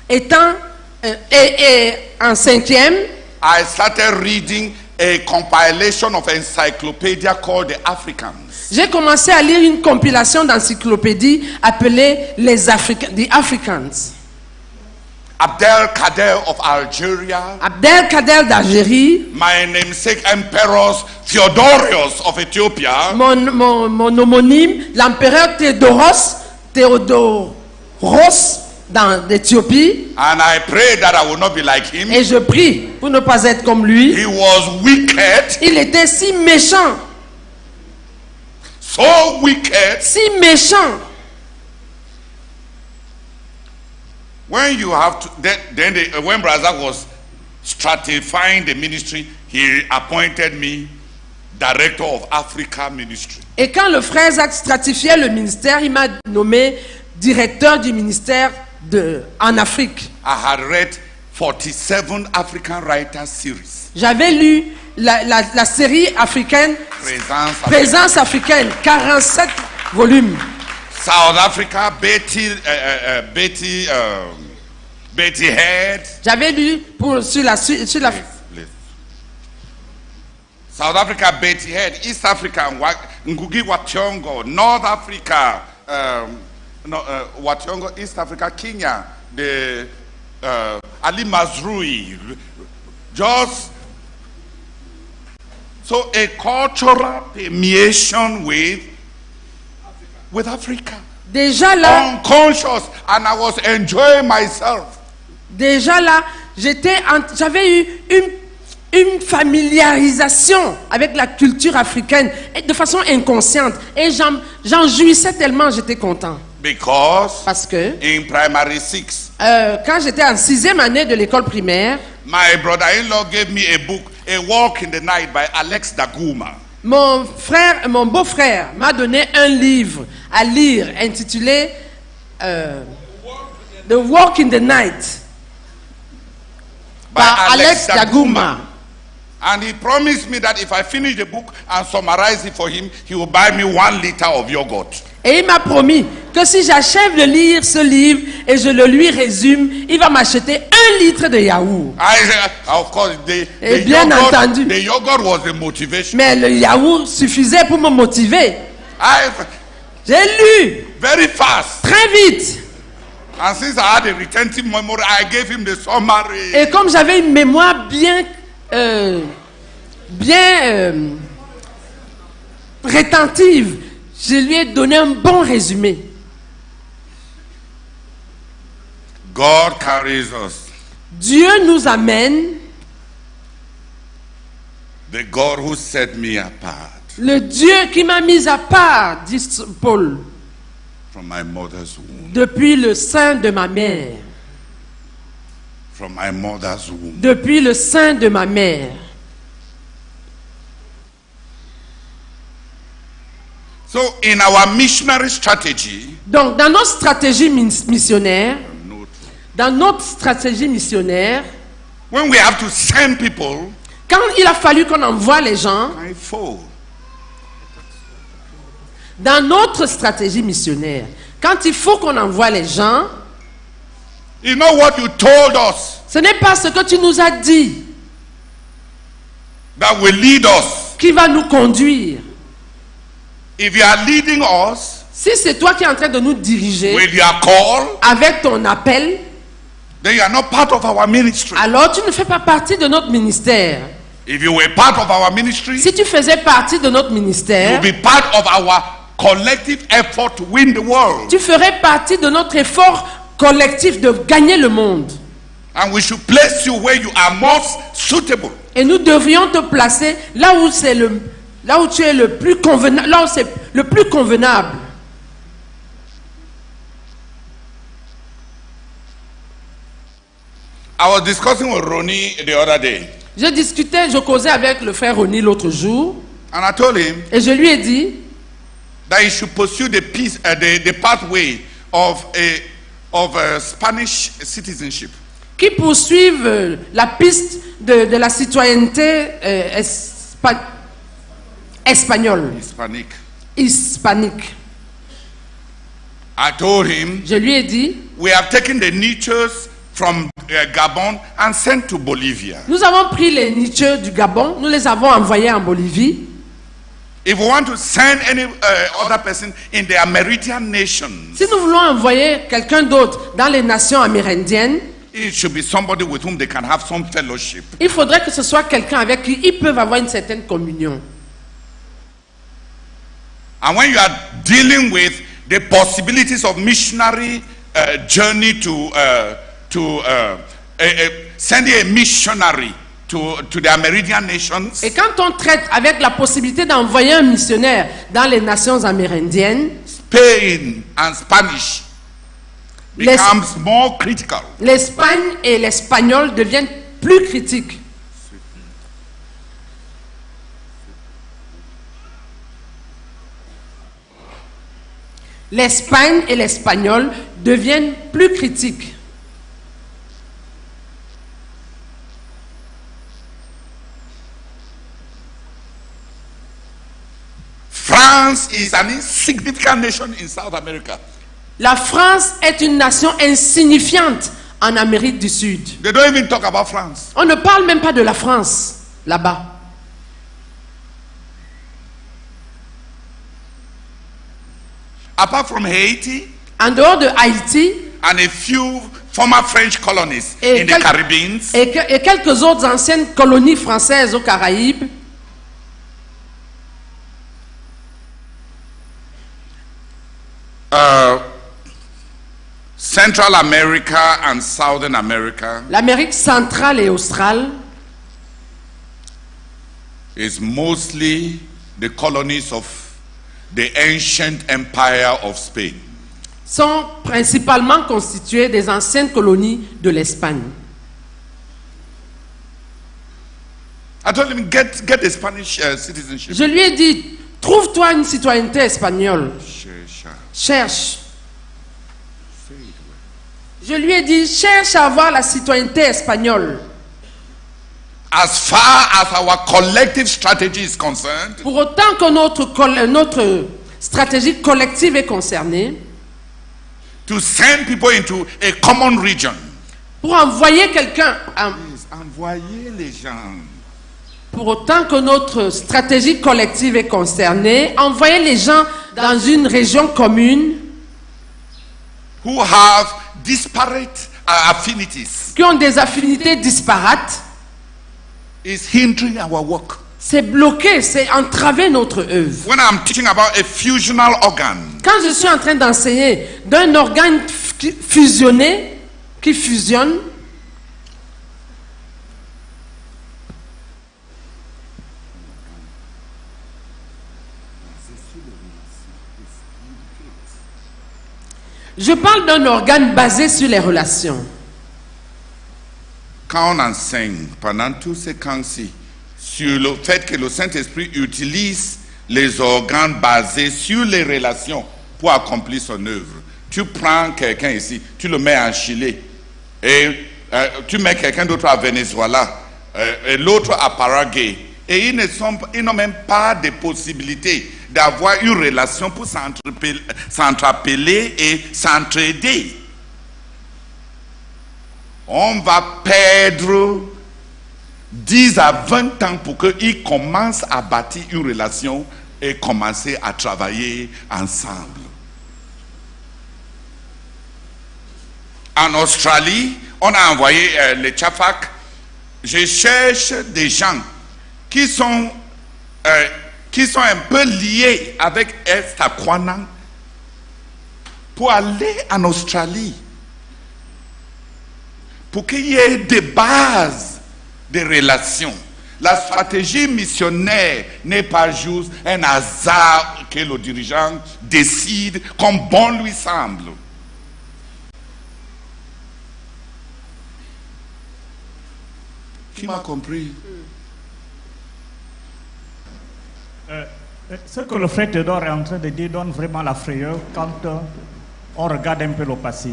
Étant et en 5e, I started reading a compilation of encyclopedia called The Africans. j'ai commencé à lire une compilation d'encyclopédies appelée les Africains, The Africans. Abdelkader of Algeria, Abdelkader d'Algérie, my namesake Emperor Theodorius of Ethiopia, mon homonyme, l'empereur Théodoros d'Éthiopie. and I pray that I will not be like him. Et je prie pour ne pas être comme lui. He was wicked, Il était si méchant, so wicked. si méchant. When you have to, when Brazil was stratifying the ministry, he appointed me director of Africa ministry. Et quand le frère Zach stratifiait le ministère, il m'a nommé directeur du ministère en Afrique. I had read 47 African writers series. J'avais lu la série africaine Présence africaine, 47 volumes. South Africa, Betty Head. J'avais lu sur la Please. South Africa, Betty Head. East Africa, Ngugi Wationgo. North Africa, Wationgo. East Africa, Kenya. The Ali Mazrui. Just so a cultural permeation with Africa. Déjà là, Unconscious, and I was enjoying myself. déjà là, j'avais eu une familiarisation avec la culture africaine et de façon inconsciente. Et j'en jouissais tellement, j'étais content. Parce que in primary 6, quand j'étais en 6e année de l'école primaire, my brother-in-law gave me a book, A Walk in the Night by Alex Daguma. Mon beau-frère m'a donné un livre à lire intitulé The Walk in the Night par Alex Daguma. And he promised me that if I finish the book and summarize it for him, he will buy me 1 liter of yogurt. Et il m'a promis que si j'achève de lire ce livre et je le lui résume, il va m'acheter 1 litre de yaourt. Of course, Et bien entendu. The yogurt was the motivation. Mais le yaourt suffisait pour me motiver. J'ai lu very fast. Très vite. And since I had a retentive memory, I gave him the summary. Et comme j'avais une mémoire bien rétentive, je lui ai donné un bon résumé. God carries us. Dieu nous amène. The God who set me apart. Le Dieu qui m'a mis à part, dit Paul. From my mother's womb. Depuis le sein de ma mère. From my mother's womb. Depuis le sein de ma mère. So in our missionary strategy, donc dans notre stratégie missionnaire, when we have to send people, quand il a fallu qu'on envoie les gens, dans notre stratégie missionnaire, Quand il faut qu'on envoie les gens, it's not what you told us ce n'est pas ce que tu nous as dit that will lead us. qui va nous conduire. If you are leading us Si c'est toi qui es en train de nous diriger with your call, avec ton appel, then you are not part of our ministry. alors tu ne fais pas partie de notre ministère. If you were part of our ministry, Si tu faisais partie de notre ministère, you'll be part of our collective effort to win the world. tu ferais partie de notre effort collectif de gagner le monde. And we should place you where you are most suitable. Et nous devrions te placer là où tu es le plus convenable, là où c'est le plus convenable. I was discussing with Ronnie the other day, Je causais avec le frère Ronnie l'autre jour, and I told him et je lui ai dit that he should pursue the pathway of Spanish citizenship. qu'ils poursuivent la piste de la citoyenneté espagnole, hispanique. I told him Je lui ai dit, we have taken the niches from Gabon and sent to Bolivia. nous avons pris les nicheux du Gabon, nous les avons envoyés en Bolivie. If we want to send any other person in the Amerindian nations, Si nous voulons envoyer quelqu'un d'autre dans les nations amérindiennes, it should be somebody with whom they can have some fellowship. il faudrait que ce soit quelqu'un avec qui ils peuvent avoir une certaine communion. And when you are dealing with the possibilities of missionary journey to sending a missionary to the Amerindian nations, Et quand on traite avec la possibilité d'envoyer un missionnaire dans les nations amérindiennes, Spain and Spanish becomes more critical. l'Espagne et l'espagnol deviennent plus critiques. L'Espagne et l'espagnol deviennent plus critiques. France is an insignificant nation in South America. La France est une nation insignifiante en Amérique du Sud. They don't even talk about France. On ne parle même pas de la France là-bas. Apart from Haiti En dehors de Haïti and a few former French colonies et, in the Caribbean, et quelques autres anciennes colonies françaises aux Caraïbes, Central America and Southern America l'Amérique centrale et australe, is mostly the colonies of the ancient empire of Spain. sont principalement constituées des anciennes colonies de l'Espagne. I told him, get a Spanish citizenship. Je lui ai dit, trouve-toi une citoyenneté espagnole. Cherche. Je lui ai dit, cherche à avoir la citoyenneté espagnole. As far as our collective strategy is concerned, Pour autant que notre stratégie collective est concernée, to send people into a common region. pour envoyer quelqu'un, Envoyer les gens. pour autant que notre stratégie collective est concernée, envoyer les gens dans une région commune Who have disparate affinities qui ont des affinités disparates, is hindering our work. c'est bloquer, c'est entraver notre œuvre. When I'm teaching about a fusional organ, Quand je suis en train d'enseigner d'un organe fusionné, qui fusionne, je parle d'un organe basé sur les relations. quand on enseigne pendant tous ces temps-ci sur le fait que le Saint-Esprit utilise les organes basés sur les relations pour accomplir son œuvre. Tu prends quelqu'un ici, tu le mets en Chili, et tu mets quelqu'un d'autre à Venezuela, et l'autre à Paraguay, et ils n'ont même pas de possibilité d'avoir une relation pour s'entrappeler et s'entraider. On va perdre 10 à 20 ans pour qu'ils commencent à bâtir une relation et commencer à travailler ensemble. En Australie, on a envoyé les Chafak. Je cherche des gens qui sont un peu liés avec Estakwana pour aller en Australie. Pour qu'il y ait des bases de relations. La stratégie missionnaire n'est pas juste un hasard que le dirigeant décide comme bon lui semble. Qui m'a compris? Ce que le frère Théodore est en train de dire donne vraiment la frayeur quand on regarde un peu le passé.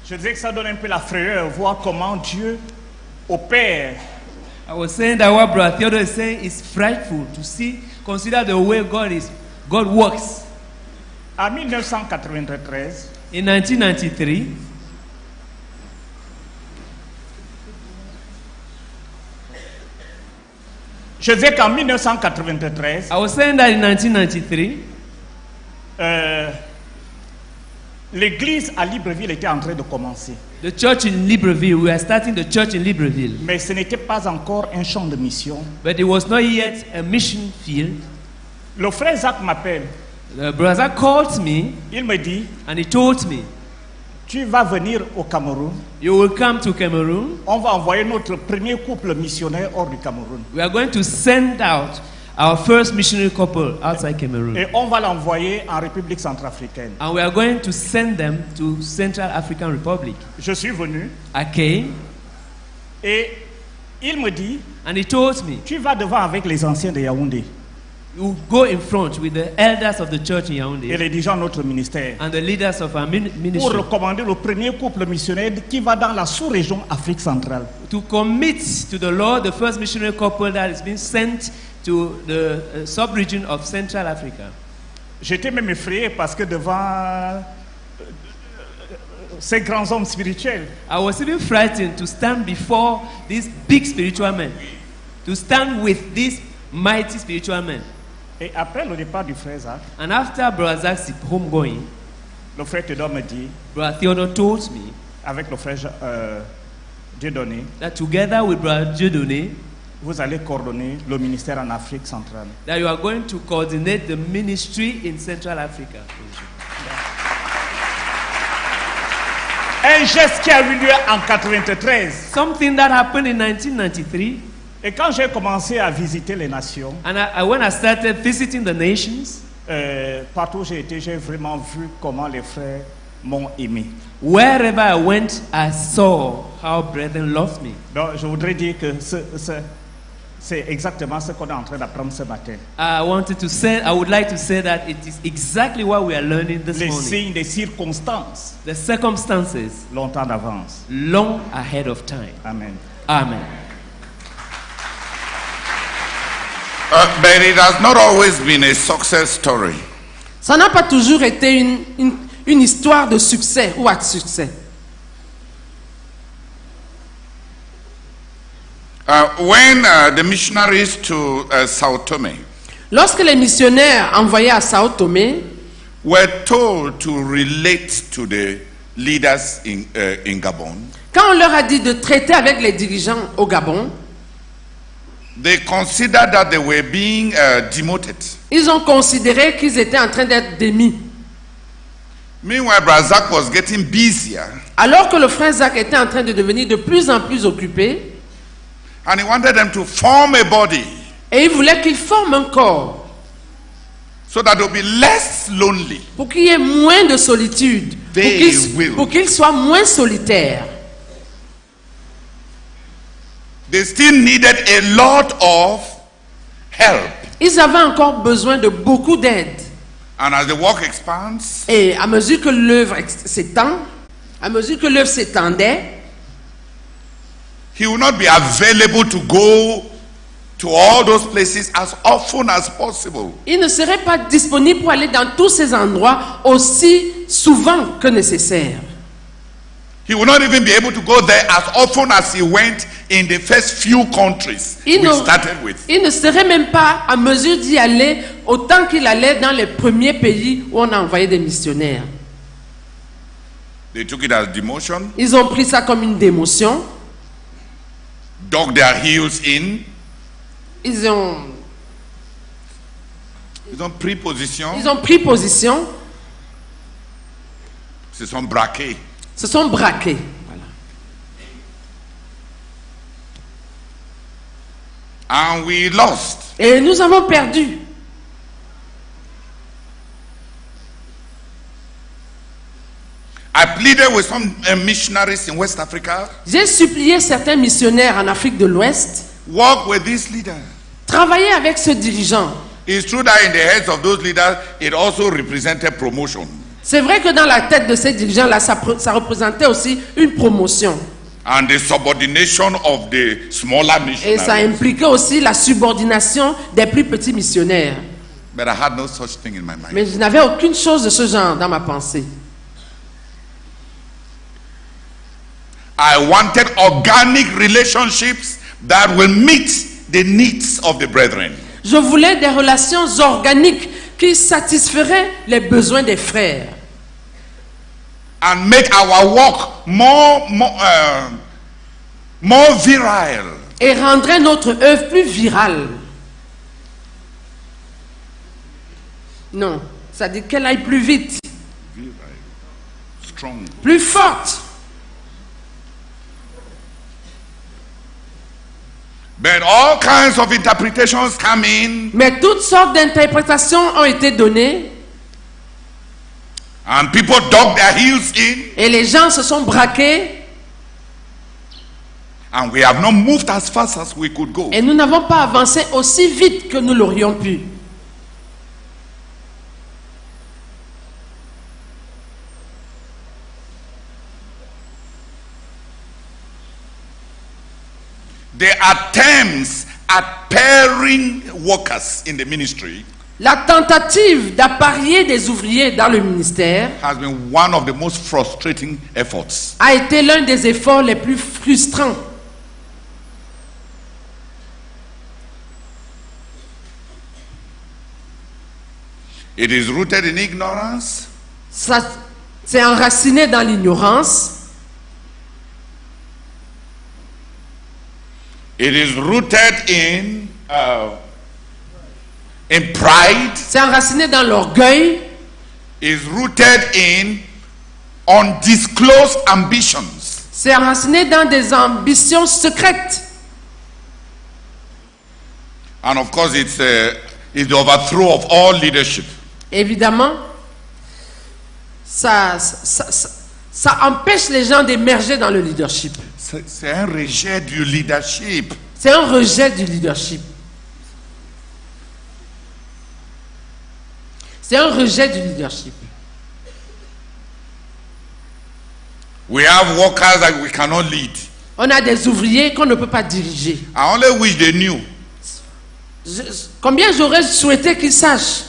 Je disais que ça donne un peu la frayeur, voir comment Dieu opère. I was saying that what Brother Theodore is saying is frightful to see, consider the way God works. En 1993, In 1993, je disais qu'en 1993, I was saying that in 1993, l'église à Libreville était en train de commencer. the church in Libreville, we were starting the church in Libreville, Mais ce n'était pas encore un champ de mission. but it was not yet a mission field. Le frère Zach m'appelle. The brother called me Il me dit, and he told me, tu vas venir au Cameroun. you will come to Cameroon. On va envoyer notre premier couple missionnaire hors du Cameroun. We are going to send out our first missionary couple outside Cameroon. Et on va l'envoyer en République centrafricaine. And we are going to send them to Central African Republic. Je suis venu I came et il me dit, and he told me, tu vas devant avec les anciens de Yaoundé you go in front with the elders of the church in et Yaoundé les dirigeants de notre ministère and the leaders of our pour ministry recommander le premier couple missionnaire qui va dans la sous-région Afrique centrale. to commit to the Lord the first missionary couple that is being sent to the sub-region of Central Africa. J'étais même effrayé parce que devant ces grands hommes spirituels, I was even frightened to stand before these big spiritual men, to stand with these mighty spiritual men. et après le départ du frère Zach, And after Brother Zach's homegoing, le frère Théodore me dit, Brother Theodore told me avec le frère Dieudonné, that together with Brother Dieudonné, vous allez coordonner le ministère en Afrique centrale. that you are going to coordinate the ministry in Central Africa. Un geste qui a eu lieu en 93. Something that happened in 1993, Et quand j'ai commencé à visiter les nations, and when I started visiting the nations, partout où j'ai été, j'ai vraiment vu comment les frères m'ont aimé. wherever I went, I saw how brethren loved me. Donc je voudrais dire que c'est exactement ce qu'on est en train d'apprendre ce matin. I would like to say that it is exactly what we are learning this Les morning. signes des circonstances, The circumstances longtemps d'avance. long ahead of time. Amen. Amen. But it has not always been a success story. Ça n'a pas toujours été une histoire de succès ou à succès. When the missionaries to Sao Tome Lorsque les missionnaires envoyés à Sao Tomé were told to relate to the leaders in Gabon, quand on leur a dit de traiter avec les dirigeants au Gabon, they considered that they were being demoted. ils ont considéré qu'ils étaient en train d'être démis. Meanwhile, Brazak was getting busier Alors que le frère Zach était en train de devenir de plus en plus occupé, and he wanted them to form a body et il voulait qu'ils forment un corps so that they'll be less lonely. pour qu'il y ait moins de solitude, They will. pour qu'ils soient moins solitaires. They still needed a lot of help. Ils avaient encore besoin de beaucoup d'aide. And as the work expands, Et à mesure que l'œuvre s'étend, à mesure que l'œuvre s'étendait, he will not be available to go to all those places as often as possible. Il ne serait pas disponible pour aller dans tous ces endroits aussi souvent que nécessaire. He will not even be able to go there as often as he went in the first few countries we started with. Il ne serait même pas à mesure d'y aller autant qu'il allait dans les premiers pays où on a envoyé des missionnaires. They took it as demotion, Ils ont pris ça comme une démotion. dug their heels in, Ils ont pris position, pris position, se sont braqués. se sont braqués. Voilà. And we lost. Et nous avons perdu. I pleaded with some missionaries in West Africa, J'ai supplié certains missionnaires en Afrique de l'Ouest, work with these leaders. travailler avec ce dirigeant. It's true that in the heads of those leaders, it also represented promotion. C'est vrai que dans la tête de ces dirigeants-là, ça représentait aussi une promotion. And the subordination of the smaller Et ça missionaries. impliquait aussi la subordination des plus petits missionnaires. But I had no such thing in my mind. Mais je n'avais aucune chose de ce genre dans ma pensée. I wanted organic relationships that will meet the needs of the brethren. Je voulais des relations organiques qui satisferaient les besoins des frères. And make our work more virile. Et rendraient notre œuvre plus virale. Non, ça dit qu'elle aille plus vite, Strong. plus forte. But all kinds of interpretations come in, Mais toutes sortes d'interprétations ont été données and people dug their heels in, et les gens se sont braqués and we have not moved as fast as we could go. et nous n'avons pas avancé aussi vite que nous l'aurions pu. The attempts at pairing workers in the ministry La tentative d'apparier des ouvriers dans le ministère has been one of the most frustrating efforts. a été l'un des efforts les plus frustrants. It is rooted in ignorance, Ça s'est enraciné dans l'ignorance. it is rooted in pride, C'est enraciné dans l'orgueil. is rooted in undisclosed ambitions. C'est enraciné dans des ambitions secrètes. And of course, it's the overthrow of all leadership. Évidemment, ça empêche les gens d'émerger dans le leadership. C'est un rejet du leadership. C'est un rejet du leadership. C'est un rejet du leadership. We have workers that we cannot lead. On a des ouvriers qu'on ne peut pas diriger. I only wish they knew. Combien j'aurais souhaité qu'ils sachent?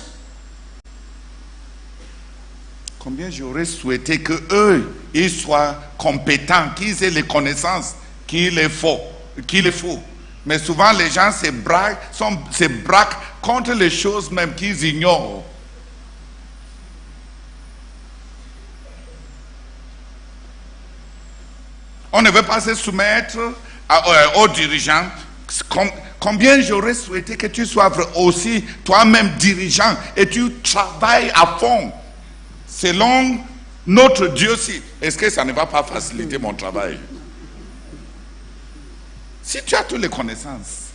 Combien j'aurais souhaité que eux, ils soient compétents, qu'ils aient les connaissances qu'il faut. Mais souvent, les gens se braquent contre les choses même qu'ils ignorent. On ne veut pas se soumettre aux dirigeants. Combien j'aurais souhaité que tu sois aussi toi-même dirigeant et tu travailles à fond selon notre Dieu. Est-ce que ça ne va pas faciliter mon travail? Si tu as toutes les connaissances,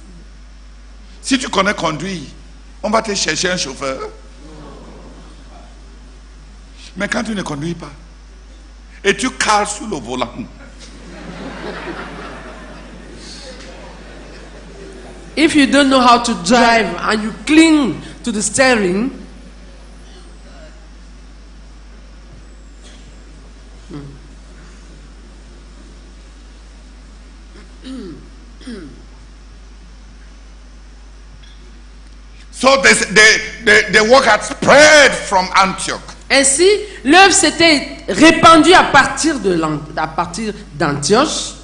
si tu connais conduire, on va te chercher un chauffeur. Mais quand tu ne conduis pas et tu cales sur le volant, If you don't know how to drive and you cling to the steering, So the work had spread from Antioch. Ainsi, l'œuvre s'était répandue à partir d'Antioche.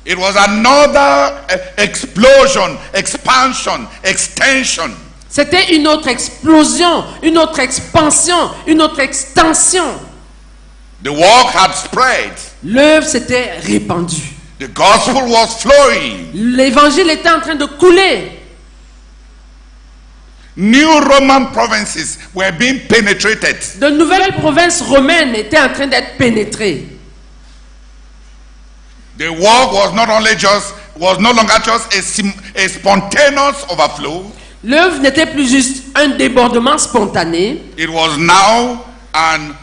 It was another explosion, expansion, extension. C'était une autre explosion, une autre expansion, une autre extension. The work had spread. L'œuvre s'était répandue. The gospel was flowing. L'évangile était en train de couler. New Roman provinces were being penetrated. De nouvelles provinces romaines étaient en train d'être pénétrées. The work was no longer just a spontaneous overflow. L'œuvre n'était plus juste un débordement spontané. It was now an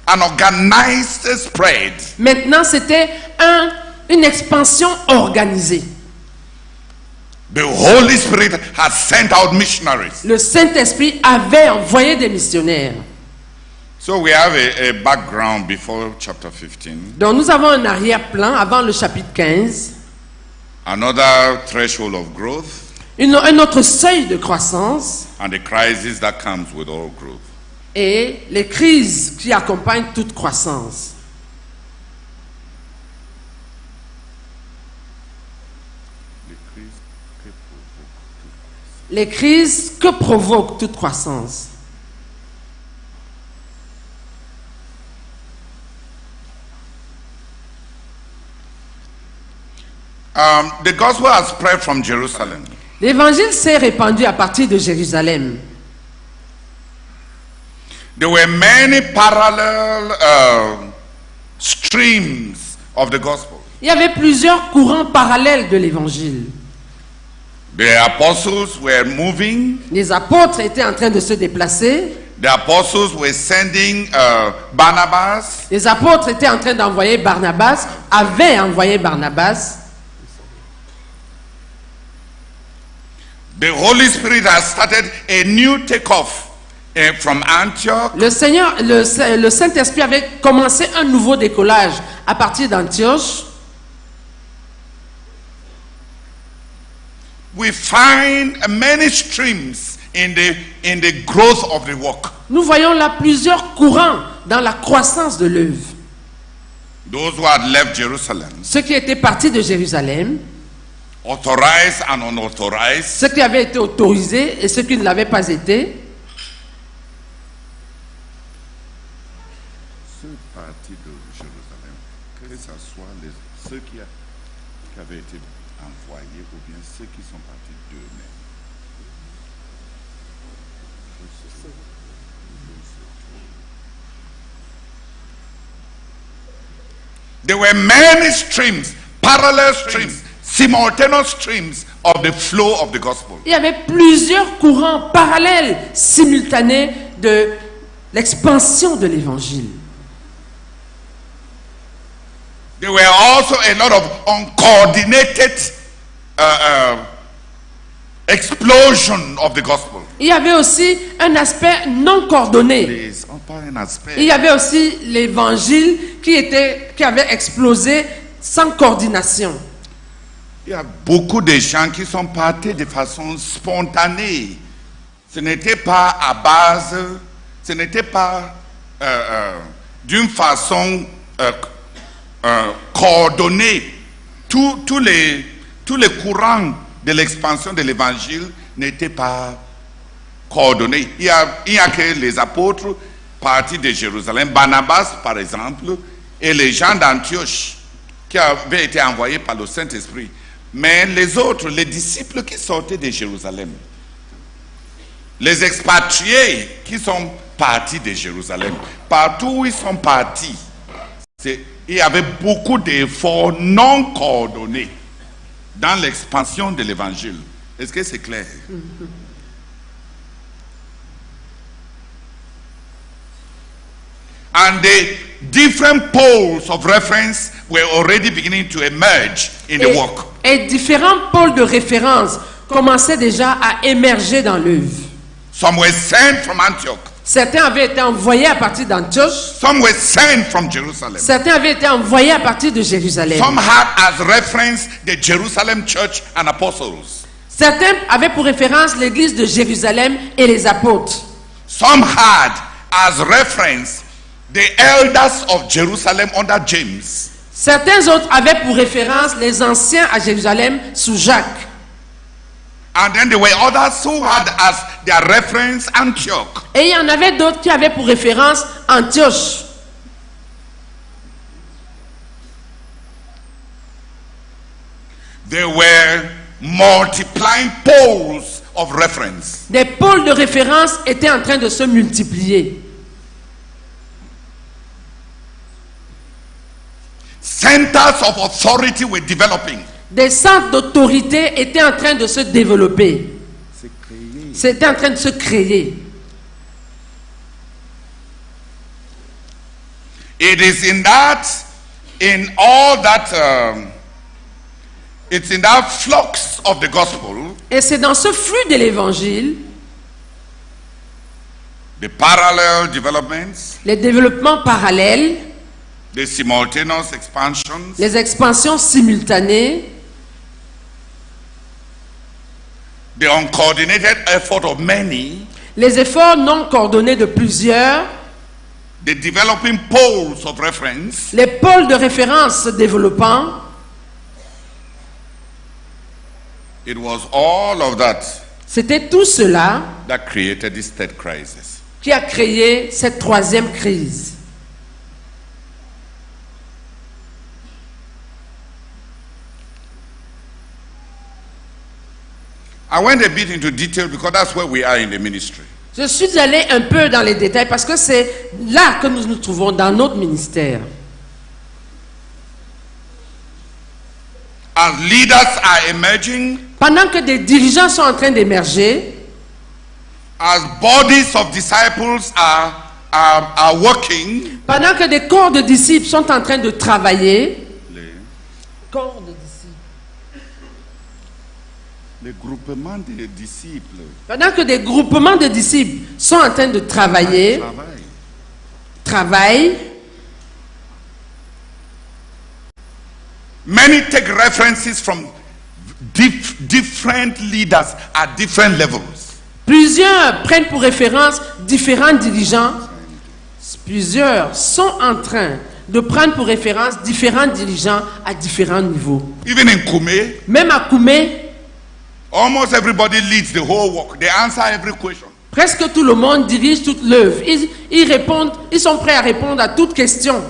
organized spread. Maintenant, c'était une expansion organisée. The Holy Spirit has sent out missionaries. Le Saint-Esprit avait envoyé des missionnaires. So we have a background before chapter 15. Donc nous avons un arrière-plan avant le chapitre 15. Another threshold of growth. Un autre seuil de croissance. And the crisis that comes with all growth. Et les crises qui accompagnent toute croissance. Les crises que provoque toute croissance. The gospel has spread from Jerusalem. L'évangile s'est répandu à partir de Jérusalem. There were many parallel streams of the gospel. Il y avait plusieurs courants parallèles de l'évangile. The apostles were moving. Les apôtres étaient en train de se déplacer. The apostles were sending Barnabas. Les apôtres étaient en train d'envoyer Barnabas, avaient envoyé Barnabas. The Holy Spirit has started a new takeoff from Antioch. Le Saint-Esprit avait commencé un nouveau décollage à partir d'Antioche. We find many streams in the growth of the work. Nous voyons là plusieurs courants dans la croissance de l'œuvre. Those who had left Jerusalem, Ceux qui étaient partis de Jérusalem, authorized and unauthorized, ceux qui avaient été autorisés et ceux qui ne l'avaient pas été. ceux partis de Jérusalem, que ce soit ceux qui avaient été envoyés ou bien ceux qui sont partis d'eux-mêmes. There were many streams, parallel streams, simultaneous streams of the flow of the gospel. Il y avait plusieurs courants parallèles, simultanés de l'expansion de l'évangile. There were also a lot of uncoordinated explosion of the gospel. Il y avait aussi un aspect non coordonné. Please, pas un aspect. Il y avait aussi l'évangile qui avait explosé sans coordination. Il y a beaucoup de gens qui sont partis de façon spontanée. Ce n'était pas à base, ce n'était pas d'une façon coordonnée. Tous les courants de l'expansion de l'évangile n'étaient pas coordonnés. Il y a que les apôtres partis de Jérusalem, Barnabas par exemple, et les gens d'Antioche qui avaient été envoyés par le Saint-Esprit. Mais les autres, les disciples qui sortaient de Jérusalem, les expatriés qui sont partis de Jérusalem, partout où ils sont partis, il y avait beaucoup d'efforts non coordonnés dans l'expansion de l'évangile. Est-ce que c'est clair? And the different poles of reference were already beginning to emerge in the work. Et différents pôles de référence commençaient déjà à émerger dans l'œuvre. Some were sent from Antioch. Certains avaient été envoyés à partir d'Antioche. Some were sent from Jerusalem. Certains avaient été envoyés à partir de Jérusalem. Some had as reference the Jerusalem church and apostles. Certains avaient pour référence l'église de Jérusalem et les apôtres. Some had as reference the elders of Jerusalem under James. Certains autres avaient pour référence les anciens à Jérusalem sous Jacques. And then there were others who had as their reference Antioch. Et il y en avait d'autres qui avaient pour référence Antioche. They were multiplying poles of reference. Des pôles de référence étaient en train de se multiplier. Centers of authority were developing. Des centres d'autorité étaient en train de se développer. C'était en train de se créer. It is in that, in all that, it's in that flux of the gospel, Et c'est dans ce flux de l'évangile, the parallel developments, les développements parallèles, the simultaneous expansions, les expansions simultanées, the uncoordinated effort of many, les efforts non coordonnés de plusieurs, the developing poles of reference, les pôles de référence se développant. it was all of that C'était tout cela that created this third crisis. qui a créé cette troisième crise. I went a bit into detail because that's where we are in the ministry. Je suis allé un peu dans les détails parce que c'est là que nous nous trouvons dans notre ministère. As leaders are emerging, Pendant que des dirigeants sont en train d'émerger, as bodies of disciples are working, pendant que des corps de disciples sont en train de travailler, corps de disciples. le groupement des disciples Pendant que des groupements de disciples sont en train de travailler, travaillent, many take references from different leaders at different levels. plusieurs prennent pour référence différents dirigeants. Plusieurs sont en train de prendre pour référence différents dirigeants à différents niveaux. Even in Kume, Même à Koumé, almost everybody leads the whole work. They answer every question. presque tout le monde dirige toute l'œuvre. Ils répondent, ils sont prêts à répondre à toute question.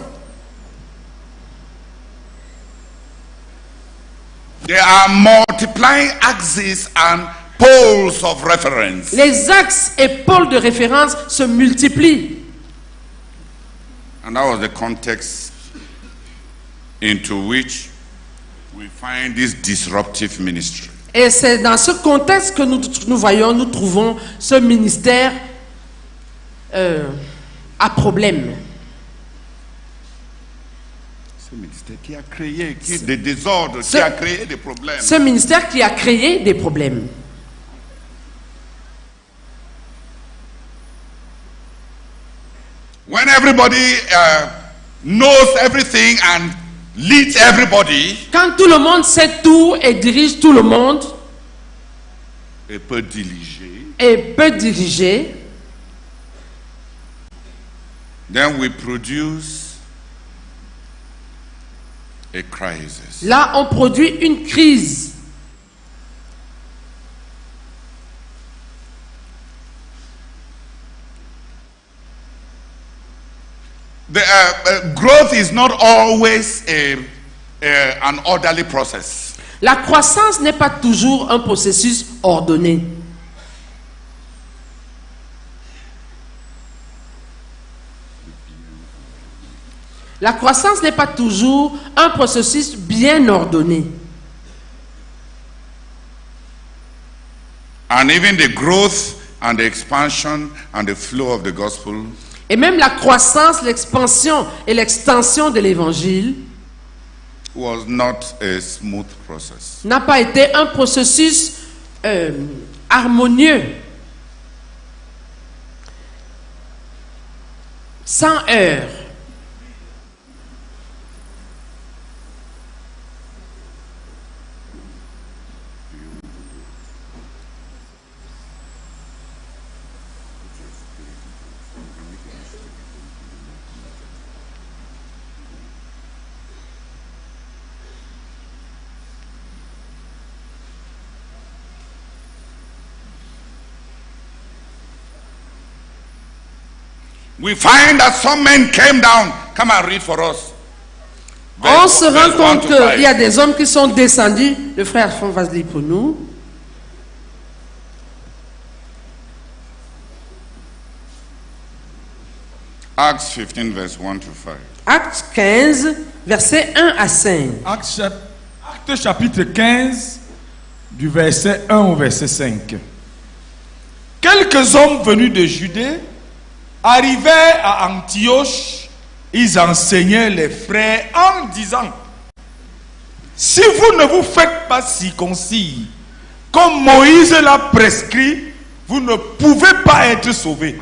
They are multiplying axes and poles of reference. Les axes et pôles de référence se multiplient. And that was the context into which we find this disruptive ministry. Et c'est dans ce contexte que nous trouvons ce ministère à problème. Ce ministère qui a créé des désordres, qui a créé des problèmes. Ce ministère qui a créé des problèmes. When everybody knows everything and leads everybody, Quand tout le monde sait tout et dirige tout le monde et peut diriger, et peut diriger, then we produce a crisis. là on produit une crise. The growth is not always an orderly process. La croissance n'est pas toujours un processus ordonné. La croissance n'est pas toujours un processus bien ordonné. And even the growth and the expansion and the flow of the gospel Et même la croissance, l'expansion et l'extension de l'évangile was not a smooth process. n'a pas été un processus harmonieux, sans heurts. we find that some men came down. Come and read for us. On se rend Verse 1 compte to qu'il 5. y a des hommes qui sont descendus. Le frère Alphonse va se lire pour nous. Acts 15, verse 1 to 5. Acte 15, versets 1 à 5. Acte chapitre 15, du verset 1 au verset 5. Quelques hommes venus de Judée arrivaient à Antioche. Ils enseignaient les frères en disant: si vous ne vous faites pas circoncis, comme Moïse l'a prescrit, vous ne pouvez pas être sauvés.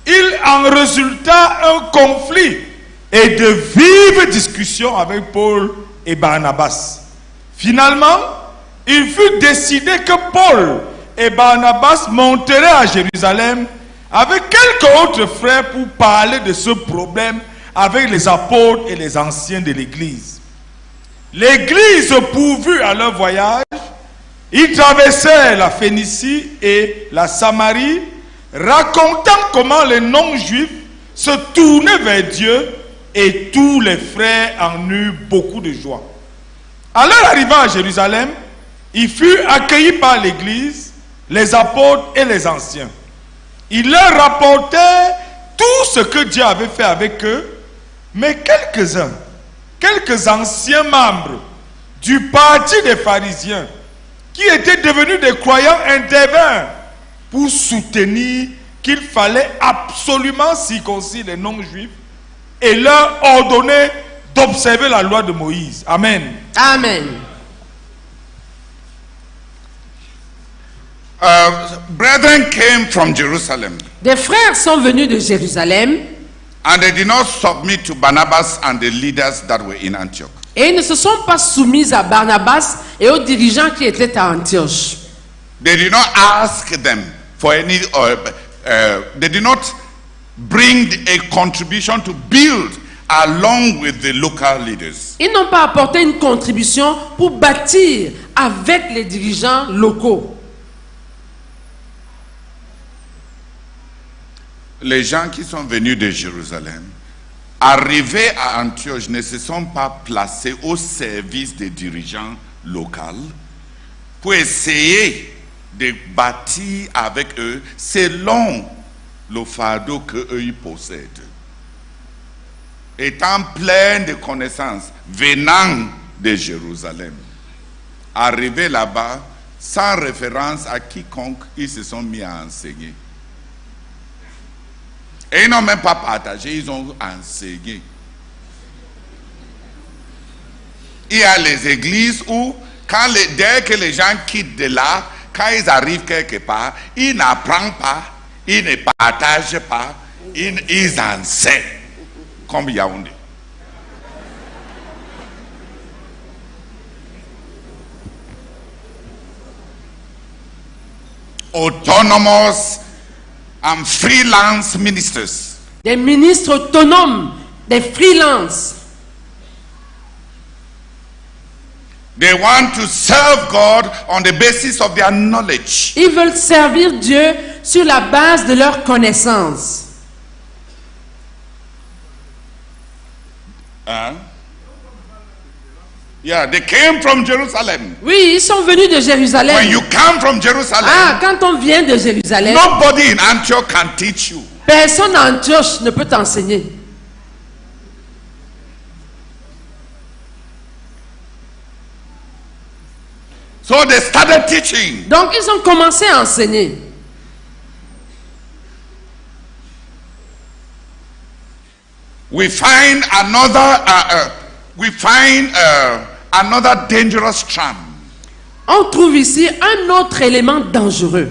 Il en résulta un conflit et de vives discussions avec Paul et Barnabas. Finalement, il fut décidé que Paul et Barnabas monteraient à Jérusalem avec quelques autres frères pour parler de ce problème avec les apôtres et les anciens de l'Église. L'Église pourvue à leur voyage, ils traversèrent la Phénicie et la Samarie, racontant comment les non-juifs se tournaient vers Dieu, et tous les frères en eurent beaucoup de joie. À leur arrivée à Jérusalem, ils furent accueillis par l'Église, les apôtres et les anciens. Ils leur rapportaient tout ce que Dieu avait fait avec eux, mais quelques anciens membres du parti des pharisiens, qui étaient devenus des croyants, intervinrent pour soutenir qu'il fallait absolument circoncire les non-juifs et leur ordonner d'observer la loi de Moïse. Amen. Amen. Brethren came from Jerusalem, Des frères sont venus de Jérusalem and they did not submit to Barnabas and the leaders that were in Antioch. et ils ne se sont pas soumis à Barnabas et aux dirigeants qui étaient à Antioche. They did not ask them for any, they did not bring a contribution to build along with the local leaders. Ils n'ont pas apporté une contribution pour bâtir avec les dirigeants locaux. Les gens qui sont venus de Jérusalem, arrivés à Antioche, ne se sont pas placés au service des dirigeants locaux pour essayer de bâtir avec eux selon le fardeau qu'eux ils possèdent. Étant plein de connaissances venant de Jérusalem, arrivés là-bas, sans référence à quiconque, ils se sont mis à enseigner. Et ils n'ont même pas partagé, ils ont enseigné. Il y a les églises où, dès que les gens quittent de là, quand ils arrivent quelque part, ils n'apprennent pas, ils ne partagent pas, ils enseignent, comme Yaoundé. Autonomous and freelance ministers. Des ministres autonomes, des freelances. They want to serve God on the basis of their knowledge. Ils veulent servir Dieu sur la base de leurs connaissances. Yeah, they came from Jerusalem. Oui, ils sont venus de Jérusalem. When you come from Jerusalem, Quand on vient de Jérusalem, nobody in Antioch can teach you. personne à Antioche ne peut t'enseigner. So they started teaching. Donc ils ont commencé à enseigner. We find another dangerous trap. On trouve ici un autre élément dangereux.